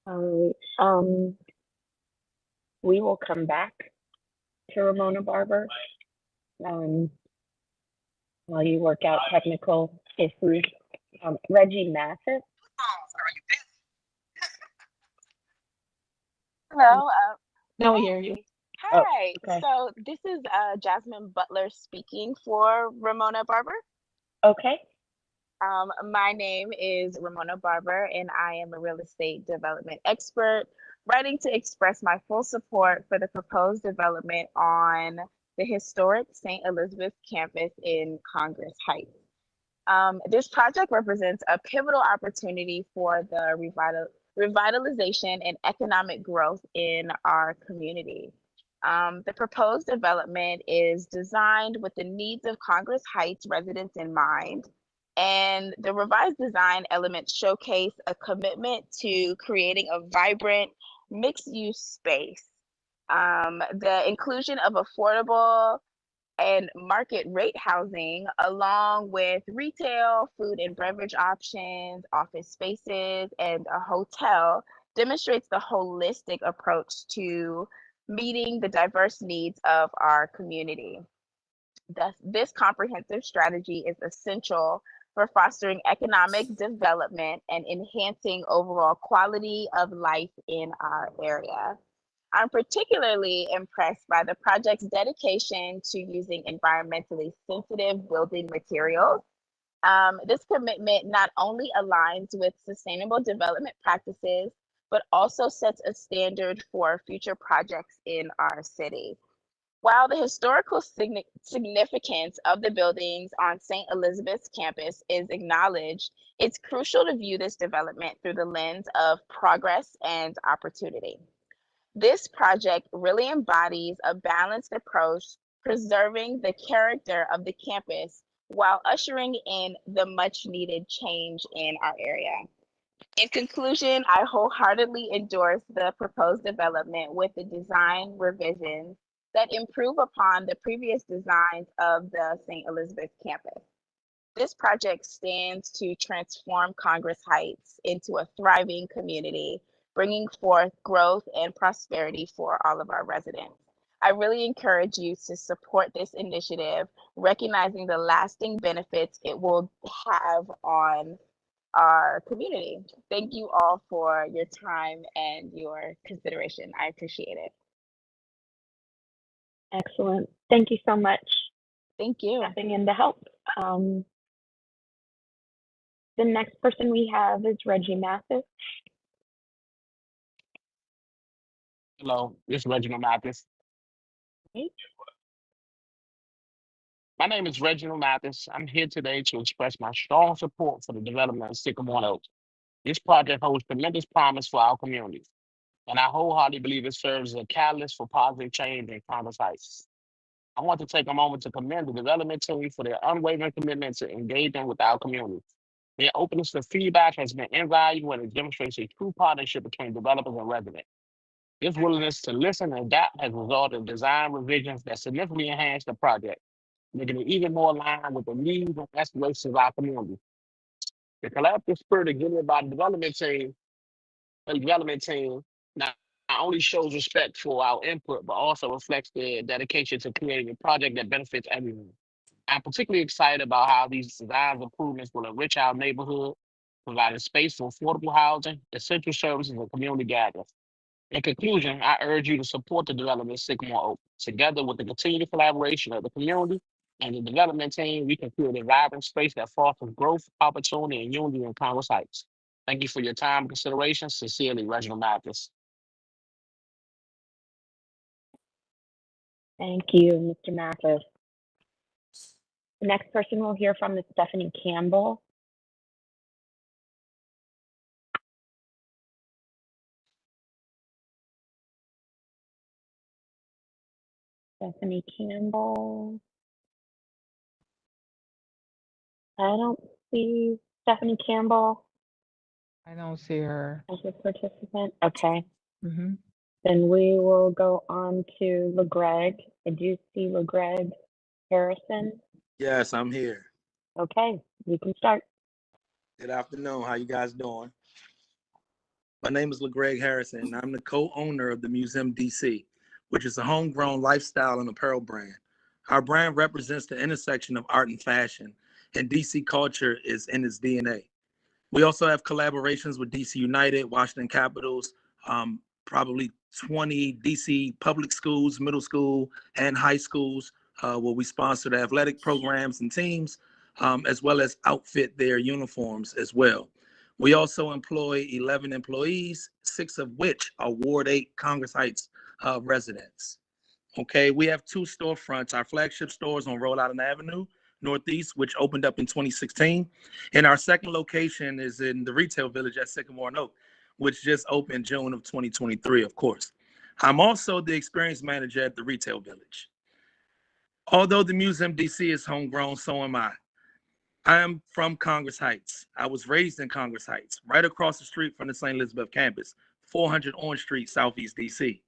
All right. We will come back to Ramona Barber while you work out technical issues. Reggie Mathis. Hello. No, we hear you. Hi. Okay. So this is Jasmine Butler speaking for Ramona Barber. Okay. My name is Ramona Barber, and I am a real estate development expert, writing to express my full support for the proposed development on the historic St. Elizabeth campus in Congress Heights. This project represents a pivotal opportunity for the revitalization and economic growth in our community. The proposed development is designed with the needs of Congress Heights residents in mind, and the revised design elements showcase a commitment to creating a vibrant mixed-use space. The inclusion of affordable and market rate housing, along with retail, food and beverage options, office spaces, and a hotel, demonstrates the holistic approach to meeting the diverse needs of our community. Thus, this comprehensive strategy is essential for fostering economic development and enhancing overall quality of life in our area. I'm particularly impressed by the project's dedication to using environmentally sensitive building materials. This commitment not only aligns with sustainable development practices, but also sets a standard for future projects in our city. While the historical significance of the buildings on St. Elizabeth's campus is acknowledged, it's crucial to view this development through the lens of progress and opportunity. This project really embodies a balanced approach, preserving the character of the campus while ushering in the much needed change in our area. In conclusion, I wholeheartedly endorse the proposed development with the design revisions that improve upon the previous designs of the St. Elizabeth campus. This project stands to transform Congress Heights into a thriving community, bringing forth growth and prosperity for all of our residents. I really encourage you to support this initiative, recognizing the lasting benefits it will have on our community. Thank you all for your time and your consideration. I appreciate it. Excellent. Thank you so much. Thank you. Stepping in to help. The next person we have is Reggie Mathis. Hello, this is Reginald Mathis. Hey. My name is Reginald Mathis. I'm here today to express my strong support for the development of Sycamore Oaks. This project holds tremendous promise for our community, and I wholeheartedly believe it serves as a catalyst for positive change in Congress Heights. I want to take a moment to commend the development team for their unwavering commitment to engaging with our community. Their openness to feedback has been invaluable and it demonstrates a true partnership between developers and residents. This willingness to listen and adapt has resulted in design revisions that significantly enhance the project, making it even more aligned with the needs and aspirations of our community. The collaborative spirit exhibited by the development team not only shows respect for our input, but also reflects their dedication to creating a project that benefits everyone. I'm particularly excited about how these design improvements will enrich our neighborhood, providing space for affordable housing, essential services, and community gatherings. In conclusion, I urge you to support the development of Sycamore Oak. Together with the continued collaboration of the community and the development team, we can create a vibrant space that fosters growth, opportunity, and unity in Congress Heights. Thank you for your time and consideration. Sincerely, Reginald Mathis. Thank you, Mr. Mathis. The next person we'll hear from is Stephanie Campbell. Stephanie Campbell. I don't see Stephanie Campbell I don't see her. as a participant. Okay. Mhm. Then we will go on to LeGreg. I do see LeGreg Harrison. Yes, I'm here. Okay, you can start. Good afternoon. How you guys doing? My name is LeGreg Harrison, and I'm the co-owner of the Museum DC, which is a homegrown lifestyle and apparel brand. Our brand represents the intersection of art and fashion, and DC culture is in its DNA. We also have collaborations with DC United, Washington Capitals, probably 20 DC public schools, middle school, and high schools, where we sponsor the athletic programs and teams, as well as outfit their uniforms as well. We also employ 11 employees, 6 of which are Ward 8 Congress Heights residents. Okay, we have 2 storefronts. Our flagship store is on Rhode Island Avenue, Northeast, which opened up in 2016. And our second location is in the retail village at Sycamore and Oak, which just opened June of 2023, of course. I'm also the experience manager at the retail village. Although the Museum DC is homegrown, so am I. I am from Congress Heights. I was raised in Congress Heights, right across the street from the St. Elizabeth campus, 400 Orange Street, Southeast DC.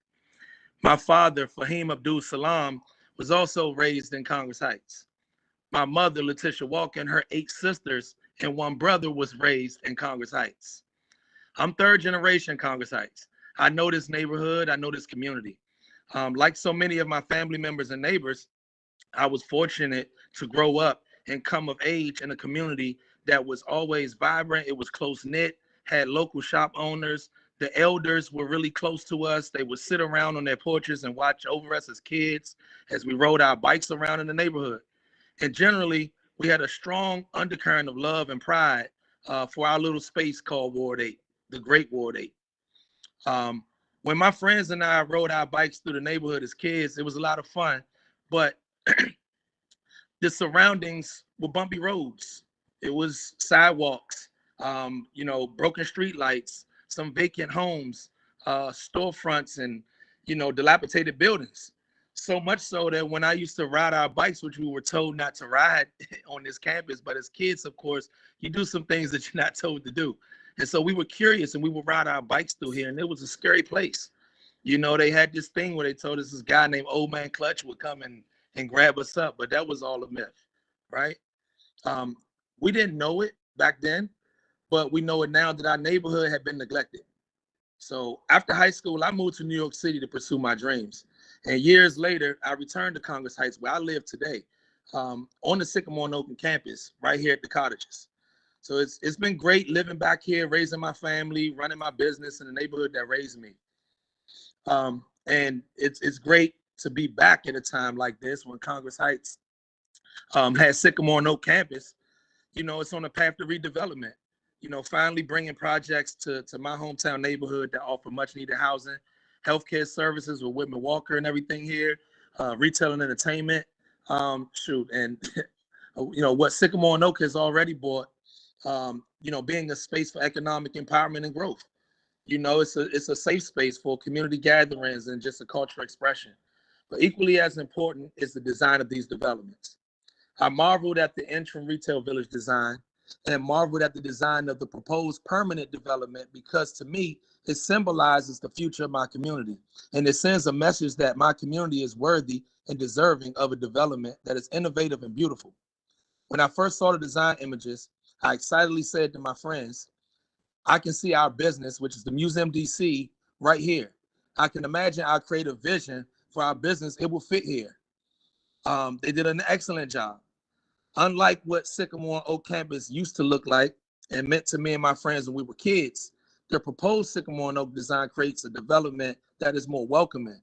My father, Fahim Abdul Salam, was also raised in Congress Heights. My mother, Letitia Walker, and her 8 sisters and 1 brother was raised in Congress Heights. I'm 3rd generation Congress Heights. I know this neighborhood, I know this community. Like so many of my family members and neighbors, I was fortunate to grow up and come of age in a community that was always vibrant. It was close-knit, had local shop owners. The elders were really close to us. They would sit around on their porches and watch over us as kids as we rode our bikes around in the neighborhood. And generally, we had a strong undercurrent of love and pride for our little space called Ward 8, the Great Ward 8. When my friends and I rode our bikes through the neighborhood as kids, it was a lot of fun, but the surroundings were bumpy roads. It was sidewalks, broken street lights, some vacant homes, storefronts, and, dilapidated buildings. So much so that when I used to ride our bikes, which we were told not to ride on this campus, but as kids, of course, you do some things that you're not told to do. And so we were curious and we would ride our bikes through here, and it was a scary place. They had this thing where they told us this guy named Old Man Clutch would come and grab us up, but that was all a myth, right? We didn't know it back then, but we know it now that our neighborhood had been neglected. So after high school, I moved to New York City to pursue my dreams. And years later, I returned to Congress Heights, where I live today, on the Sycamore and Oakland campus, right here at the Cottages. So it's been great living back here, raising my family, running my business in the neighborhood that raised me. And it's great to be back at a time like this when Congress Heights has Sycamore and Oak campus. It's on a path to redevelopment. Finally bringing projects to my hometown neighborhood that offer much needed housing, healthcare services with Whitman Walker and everything here, retail and entertainment. And what Sycamore and Oak has already bought, being a space for economic empowerment and growth. It's a safe space for community gatherings and just a cultural expression. But equally as important is the design of these developments. I marveled at the interim retail village design and marveled at the design of the proposed permanent development because to me, it symbolizes the future of my community. And it sends a message that my community is worthy and deserving of a development that is innovative and beautiful. When I first saw the design images, I excitedly said to my friends, I can see our business, which is the Museum DC, right here. I can imagine our creative vision for our business. It will fit here. They did an excellent job. Unlike what Sycamore Oak campus used to look like and meant to me and my friends when we were kids, the proposed Sycamore and Oak design creates a development that is more welcoming.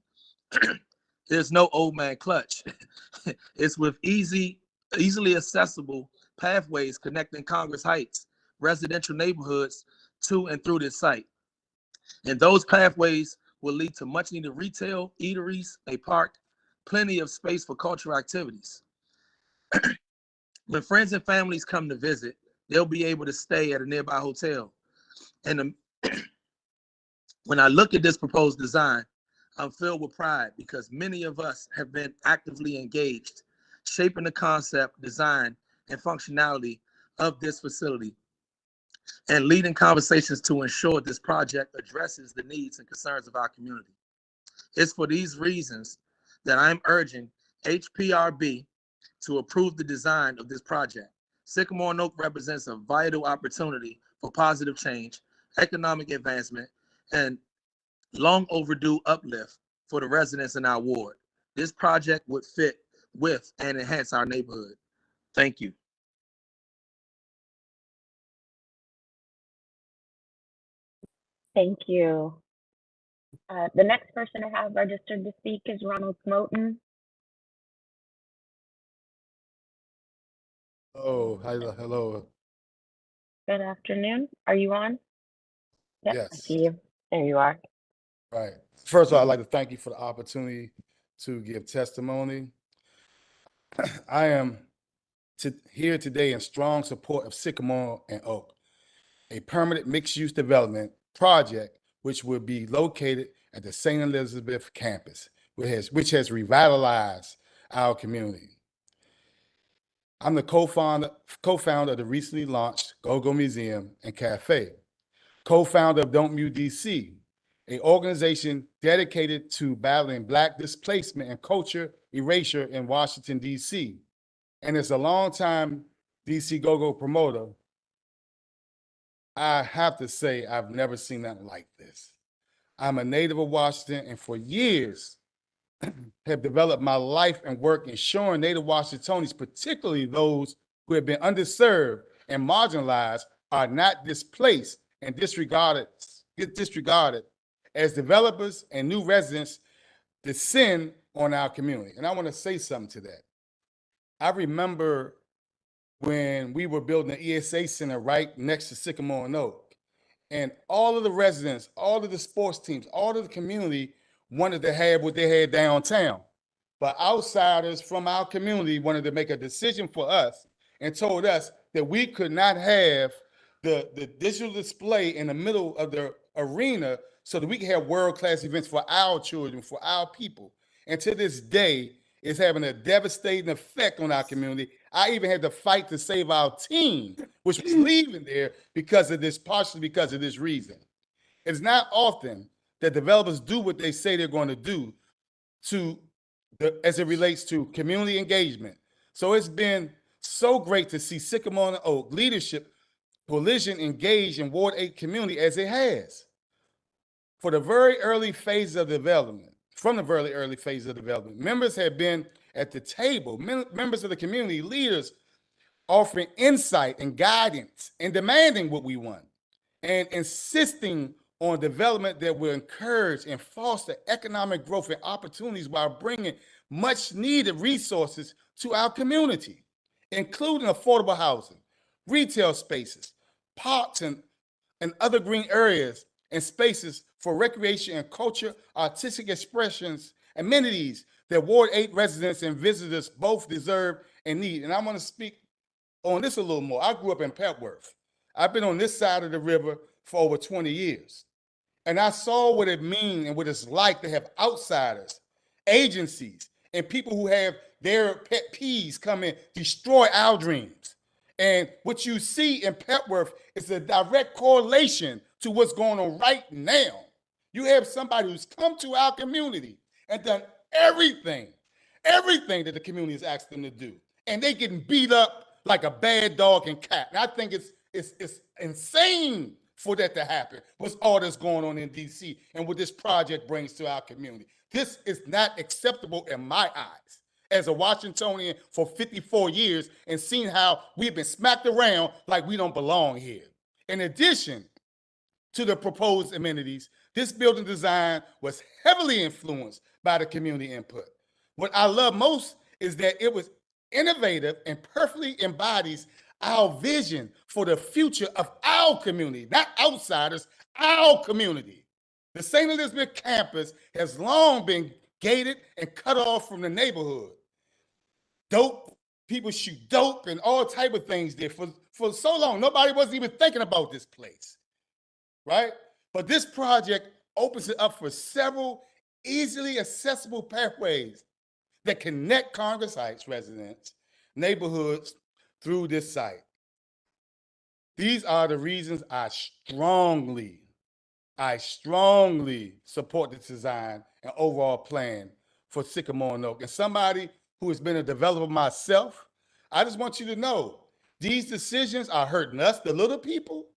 There's no Old Man Clutch. It's with easily accessible pathways connecting Congress Heights, residential neighborhoods to and through this site. And those pathways will lead to much needed retail, eateries, a park, plenty of space for cultural activities. When friends and families come to visit, they'll be able to stay at a nearby hotel. And when I look at this proposed design, I'm filled with pride because many of us have been actively engaged, shaping the concept, design, and functionality of this facility, and leading conversations to ensure this project addresses the needs and concerns of our community. It's for these reasons that I'm urging HPRB to approve the design of this project. Sycamore and Oak represents a vital opportunity for positive change, economic advancement, and long overdue uplift for the residents in our ward. This project would fit with and enhance our neighborhood. Thank you. Thank you. The next person I have registered to speak is Ronald Smoten. Oh, hello. Good afternoon. Are you on? Yep, I Yes, see you. There you are. right. First of all, I'd like to thank you for the opportunity to give testimony. I am here today in strong support of Sycamore and Oak, a permanent mixed-use development project which will be located at the St. Elizabeth campus, which has revitalized our community. I'm the co-founder of the recently launched Go-Go Museum and Cafe, co-founder of Don't Mute DC, an organization dedicated to battling Black displacement and culture erasure in Washington, DC. And as a longtime DC Go-Go promoter, I have to say I've never seen nothing like this. I'm a native of Washington, and for years have developed my life and work ensuring Native Washingtonians, particularly those who have been underserved and marginalized, are not displaced and disregarded as developers and new residents descend on our community. And I want to say something to that. I remember when we were building the ESA Center right next to Sycamore and Oak, And all of the residents, all of the sports teams, all of the community wanted to have what they had downtown. But outsiders from our community wanted to make a decision for us and told us that we could not have the digital display in the middle of the arena so that we can have world-class events for our children, for our people. And to this day, it's having a devastating effect on our community. I even had to fight to save our team, which was leaving there because of this, partially because of this reason. It's not often that developers do what they say they're going to do as it relates to community engagement. So it's been so great to see Sycamore and Oak leadership coalition engaged in Ward 8 community as it has. For the very early phase of development, from the very early phase of development, members have been at the table, members of the community, leaders offering insight and guidance and demanding what we want and insisting on development that will encourage and foster economic growth and opportunities while bringing much needed resources to our community, including affordable housing, retail spaces, parks and other green areas and spaces for recreation and culture, artistic expressions, amenities that Ward 8 residents and visitors both deserve and need. And I'm going to speak on this a little more. I grew up in Petworth. I've been on this side of the river for over 20 years. And I saw what it means and what it's like to have outsiders, agencies, and people who have their pet peeves come and destroy our dreams. And what you see in Petworth is a direct correlation to what's going on right now. You have somebody who's come to our community and done everything that the community has asked them to do. And they getting beat up like a bad dog and cat. And I think it's insane for that to happen, what's all that's going on in DC and what this project brings to our community. This is not acceptable in my eyes as a Washingtonian for 54 years and seen how we've been smacked around like we don't belong here. In addition to the proposed amenities, this building design was heavily influenced by the community input. What I love most is that it was innovative and perfectly embodies our vision for the future of our community, not outsiders, our community. The St. Elizabeth campus has long been gated and cut off from the neighborhood. Dope, people shoot dope and all type of things there for so long. Nobody wasn't even thinking about this place, right? But this project opens it up for several easily accessible pathways that connect Congress Heights residents, neighborhoods through this site. These are the reasons I strongly support this design and overall plan for Sycamore and Oak. And somebody who has been a developer myself, I just want you to know these decisions are hurting us, the little people,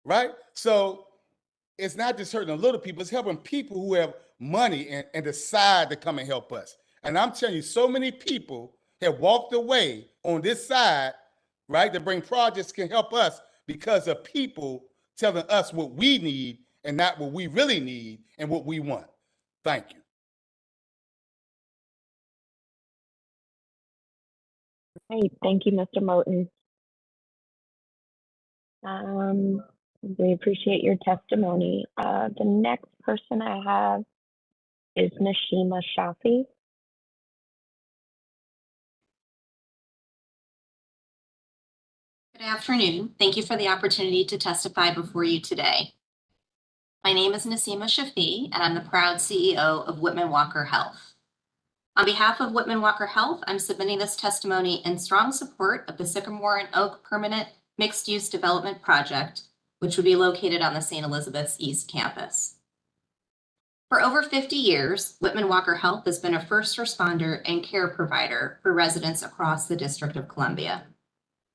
right? So it's not just hurting the little people, it's helping people who have money and decide to come and help us. And I'm telling you, so many people have walked away on this side, right, to bring projects can help us because of people telling us what we need and not what we really need and what we want. Thank you. Great, thank you, Mr. Moten. We appreciate your testimony. The next person I have is Nashima Shafi. Good afternoon. Thank you for the opportunity to testify before you today. My name is Nasima Shafi, and I'm the proud CEO of Whitman Walker Health. On behalf of Whitman Walker Health, I'm submitting this testimony in strong support of the Sycamore and Oak Permanent Mixed-Use Development Project, which would be located on the St. Elizabeth's East Campus. For over 50 years, Whitman Walker Health has been a first responder and care provider for residents across the District of Columbia.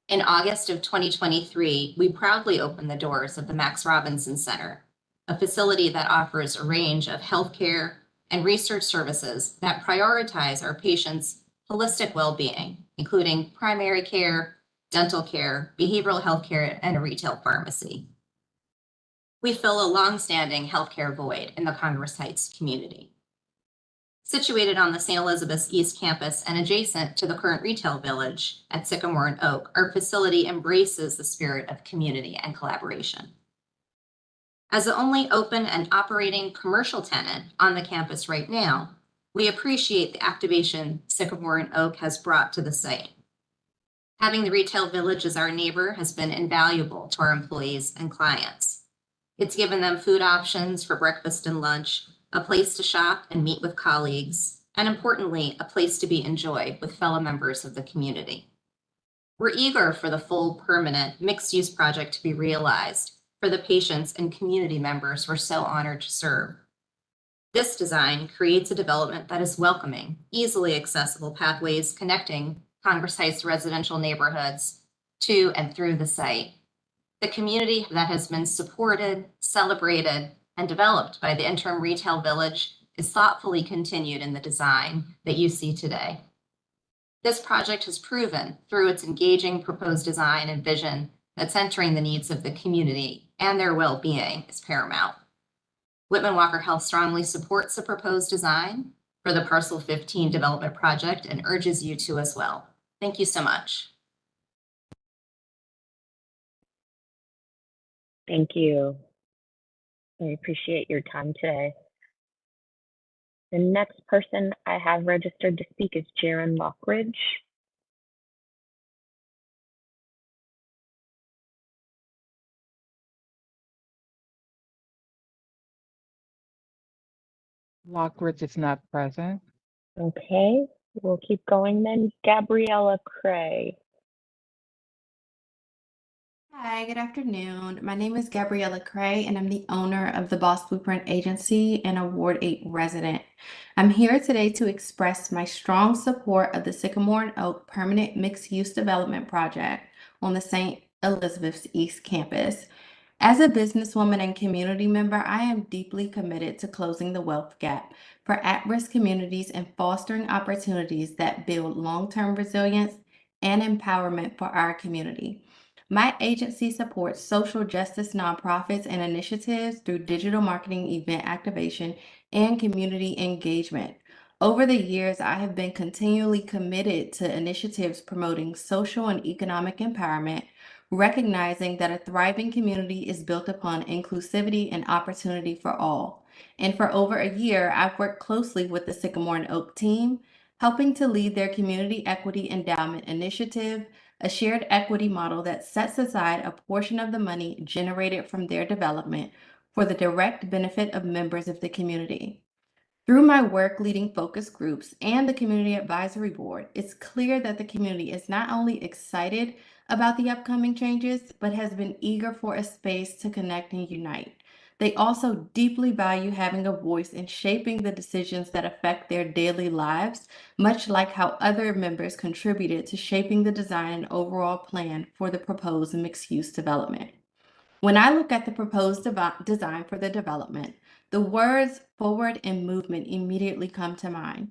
In August of 2023, we proudly opened the doors of the Max Robinson Center, a facility that offers a range of healthcare and research services that prioritize our patients' holistic well-being, including primary care, dental care, behavioral health care, and a retail pharmacy. We fill a long-standing healthcare void in the Congress Heights community. Situated on the St. Elizabeth's East Campus and adjacent to the current retail village at Sycamore and Oak, our facility embraces the spirit of community and collaboration. As the only open and operating commercial tenant on the campus right now, we appreciate the activation Sycamore and Oak has brought to the site. Having the retail village as our neighbor has been invaluable to our employees and clients. It's given them food options for breakfast and lunch, a place to shop and meet with colleagues, and importantly, a place to be enjoyed with fellow members of the community. We're eager for the full permanent mixed-use project to be realized for the patients and community members we're so honored to serve. This design creates a development that is welcoming, easily accessible pathways connecting Congress Heights residential neighborhoods to and through the site. The community that has been supported, celebrated, and developed by the interim retail village is thoughtfully continued in the design that you see today. This project has proven through its engaging proposed design and vision that centering the needs of the community and their well-being is paramount. Whitman Walker Health strongly supports the proposed design for the Parcel 15 development project and urges you to as well. Thank you so much. Thank you. I appreciate your time today. The next person I have registered to speak is Jaron Lockridge. Lockridge is not present. Okay, we'll keep going then. Gabriella Cray. Hi, good afternoon. My name is Gabriella Cray, and I'm the owner of the Boss Blueprint Agency and a Ward 8 resident. I'm here today to express my strong support of the Sycamore and Oak Permanent Mixed-Use Development Project on the St. Elizabeth's East Campus. As a businesswoman and community member, I am deeply committed to closing the wealth gap for at-risk communities and fostering opportunities that build long-term resilience and empowerment for our community. My agency supports social justice nonprofits and initiatives through digital marketing, event activation, and community engagement. Over the years, I have been continually committed to initiatives promoting social and economic empowerment, recognizing that a thriving community is built upon inclusivity and opportunity for all. And for over a year, I've worked closely with the Sycamore and Oak team, helping to lead their Community Equity Endowment Initiative, a shared equity model that sets aside a portion of the money generated from their development for the direct benefit of members of the community. Through my work leading focus groups and the Community Advisory Board, it's clear that the community is not only excited about the upcoming changes, but has been eager for a space to connect and unite. They also deeply value having a voice in shaping the decisions that affect their daily lives, much like how other members contributed to shaping the design and overall plan for the proposed mixed-use development. When I look at the proposed design for the development, the words forward and movement immediately come to mind.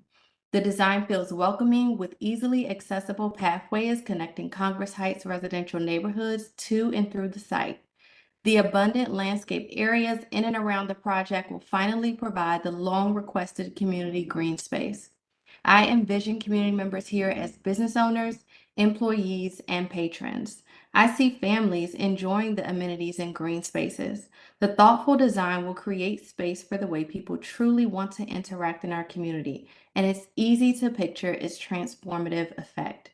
The design feels welcoming with easily accessible pathways connecting Congress Heights residential neighborhoods to and through the site. The abundant landscape areas in and around the project will finally provide the long-requested community green space. I envision community members here as business owners, employees, and patrons. I see families enjoying the amenities and green spaces. The thoughtful design will create space for the way people truly want to interact in our community, and it's easy to picture its transformative effect.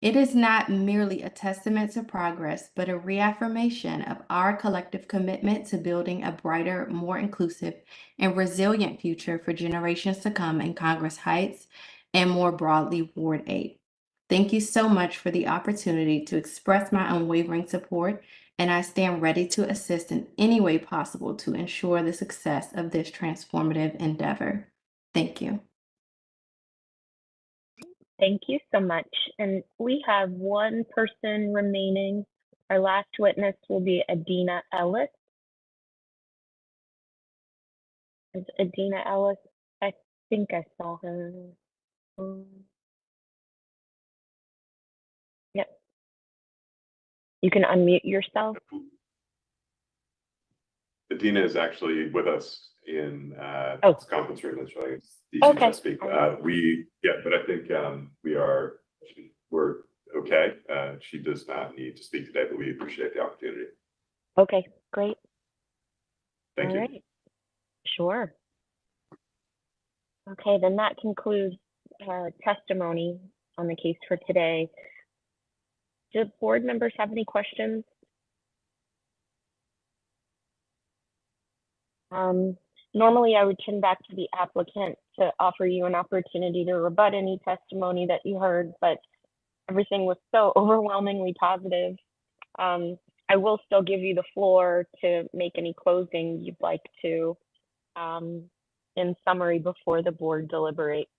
It is not merely a testament to progress, but a reaffirmation of our collective commitment to building a brighter, more inclusive, and resilient future for generations to come in Congress Heights and more broadly, Ward 8. Thank you so much for the opportunity to express my unwavering support, and I stand ready to assist in any way possible to ensure the success of this transformative endeavor. Thank you. Thank you so much. And we have one person remaining. Our last witness will be Adina Ellis. Is Adina Ellis? I think I saw her. Yep. You can unmute yourself. Adina is actually with us in this conference room. That's why it's easy Okay. to speak. But I think we're okay. She does not need to speak today, but we appreciate the opportunity. Okay, great. Thank All you. right. Sure. Okay, then that concludes testimony on the case for today. Do board members have any questions? Normally, I would turn back to the applicant to offer you an opportunity to rebut any testimony that you heard, but everything was so overwhelmingly positive. I will still give you the floor to make any closing you'd like to in summary before the board deliberates.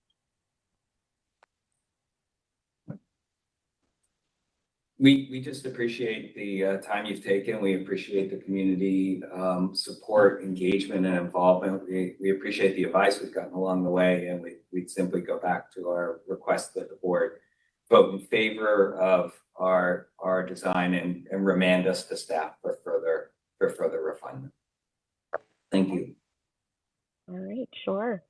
We just appreciate the time you've taken. We appreciate the community support, engagement, and involvement. We appreciate the advice we've gotten along the way, and we'd simply go back to our request that the board vote in favor of our design and remand us to staff for further refinement. Thank you. All right, sure.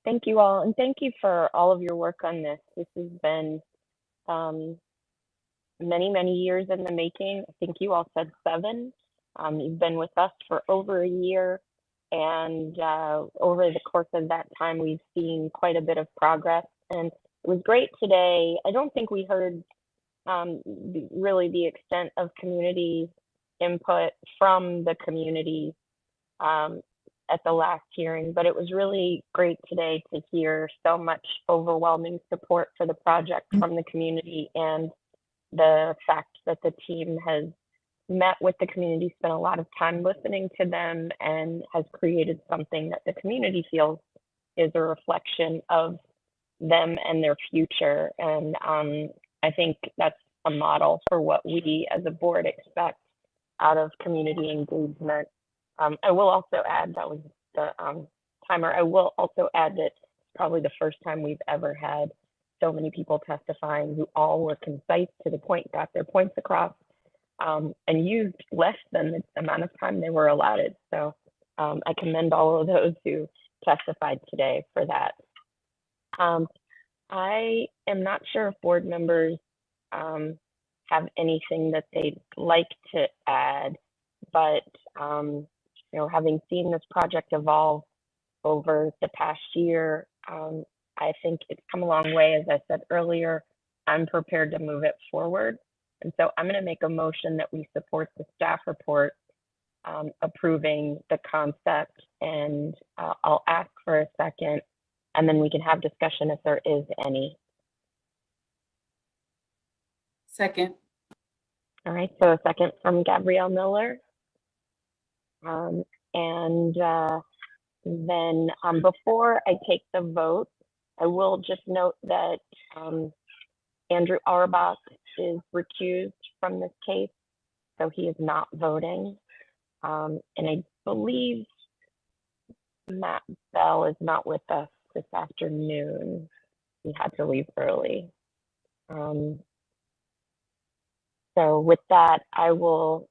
Thank you all, and thank you for all of your work on this. This has been many years in the making. I think you all said 7. You've been with us for over a year, and over the course of that time, we've seen quite a bit of progress. And it was great today. I don't think we heard really the extent of community input from the community at the last hearing, but it was really great today to hear so much overwhelming support for the project from the community, and the fact that the team has met with the community, spent a lot of time listening to them, and has created something that the community feels is a reflection of them and their future. And I think that's a model for what we as a board expect out of community engagement. I will also add, that was the timer, I will also add that it's probably the first time we've ever had so many people testifying who all were concise, to the point, got their points across, and used less than the amount of time they were allotted. So I commend all of those who testified today for that. I am not sure if board members have anything that they'd like to add, but you know, having seen this project evolve over the past year, I think it's come a long way. As I said earlier, I'm prepared to move it forward. And so I'm going to make a motion that we support the staff report approving the concept, and I'll ask for a second, and then we can have discussion if there is any. Second. All right, so a second from Gabrielle Miller. Then before I take the vote, I will just note that Andrew Auerbach is recused from this case, so he is not voting. And I believe Matt Bell is not with us this afternoon. He had to leave early. So with that, I will.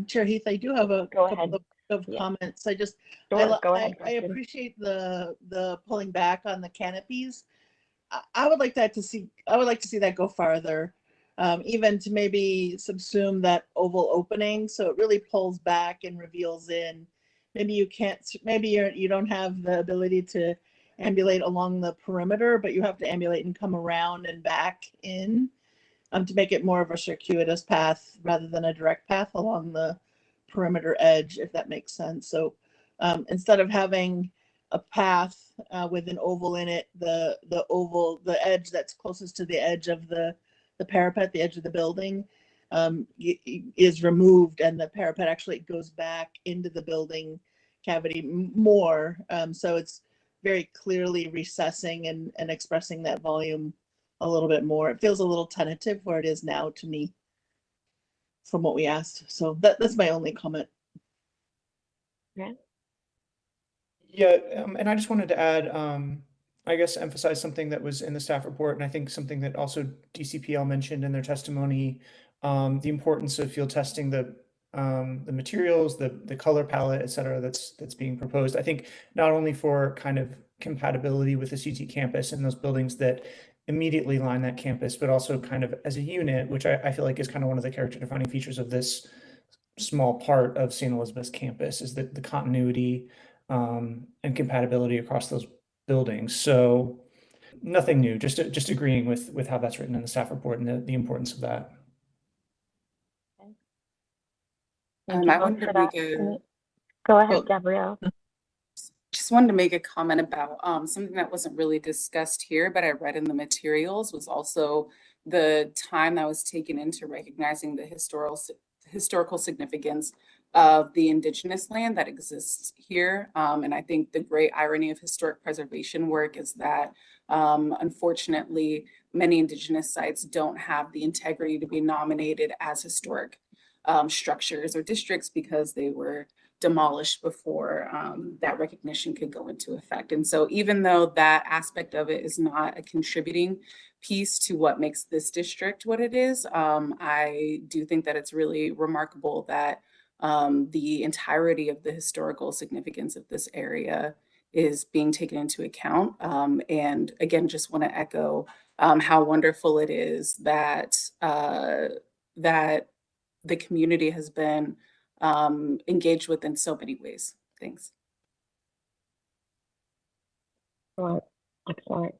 Chair Heath, I do have a couple of comments. I just, Sure, go ahead, I appreciate the pulling back on the canopies. I would like that to see. I would like to see that go farther, even to maybe subsume that oval opening, so it really pulls back and reveals in. Maybe you can't. Maybe you don't have the ability to ambulate along the perimeter, but you have to ambulate and come around and back in. To make it more of a circuitous path rather than a direct path along the perimeter edge, if that makes sense. So instead of having a path with an oval in it, the edge that's closest to the edge of the parapet, the edge of the building, is removed, and the parapet actually goes back into the building cavity more. So it's very clearly recessing and expressing that volume a little bit more. It feels a little tentative where it is now to me from what we asked. So that's my only comment. Yeah, and I just wanted to add, I guess, emphasize something that was in the staff report, and I think something that also DCPL mentioned in their testimony, the importance of field testing the materials, the color palette, et cetera, that's being proposed. I think not only for kind of compatibility with the CT campus and those buildings that immediately line that campus, but also kind of as a unit, which I feel like is kind of one of the character defining features of this small part of St. Elizabeth's campus, is the continuity and compatibility across those buildings. So nothing new, just agreeing with how that's written in the staff report and the importance of that. Thank you I both wanted for to that. make a, Go ahead, oh, Gabrielle. just wanted to make a comment about something that wasn't really discussed here, but I read in the materials was also the time that was taken into recognizing the historical significance of the indigenous land that exists here. And I think the great irony of historic preservation work is that unfortunately, many indigenous sites don't have the integrity to be nominated as historic structures or districts because they were demolished before that recognition could go into effect. And so even though that aspect of it is not a contributing piece to what makes this district what it is, I do think that it's really remarkable that the entirety of the historical significance of this area is being taken into account. And again, just want to echo how wonderful it is that that the community has been engaged with in so many ways. Thanks. Excellent. Excellent.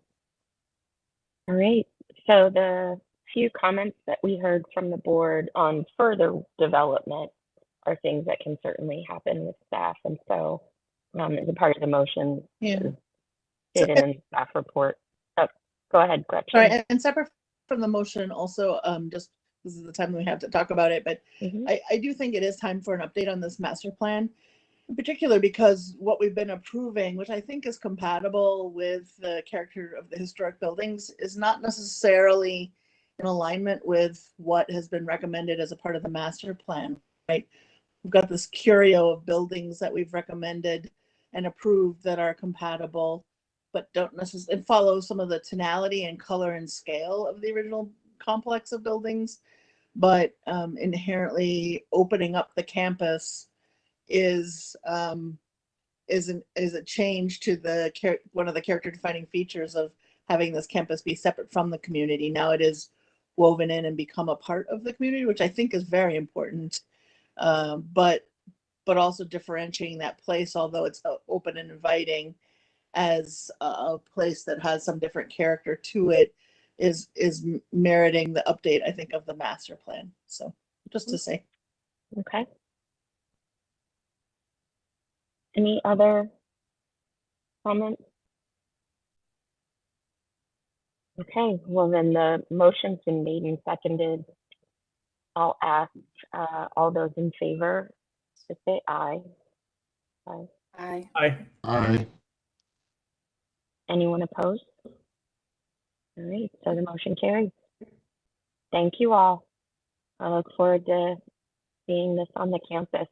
All right. So the few comments that we heard from the board on further development are things that can certainly happen with staff. And so as a part of the motion, Yeah. stated in the staff report. Oh, go ahead, Gretchen. Sorry, and separate from the motion also, just this is the time we have to talk about it, but I do think it is time for an update on this master plan, in particular because what we've been approving, which I think is compatible with the character of the historic buildings, is not necessarily in alignment with what has been recommended as a part of the master plan, right? We've got this curio of buildings that we've recommended and approved that are compatible, but don't necessarily follow some of the tonality and color and scale of the original complex of buildings, but inherently opening up the campus is a change to the one of the character defining features of having this campus be separate from the community. Now it is woven in and become a part of the community, which I think is very important, but also differentiating that place, although it's open and inviting, as a place that has some different character to it, is meriting the update, I think, of the master plan. So just to say. Okay. Any other comments? Okay, well then the motion's been made and seconded. I'll ask all those in favor to say aye. Aye. Aye. Aye. Aye. Anyone opposed? All right, so the motion carries. Thank you all. I look forward to seeing this on the campus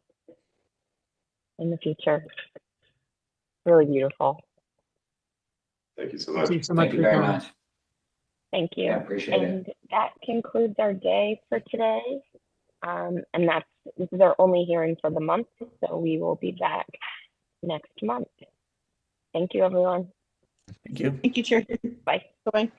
in the future. Really beautiful. Thank you so much. Thank you so much. Thank you very much. Thank you. Yeah, appreciate it. And that concludes our day for today. And this is our only hearing for the month, so we will be back next month. Thank you, everyone. Thank you. Thank you, Chair. Bye. Bye-bye.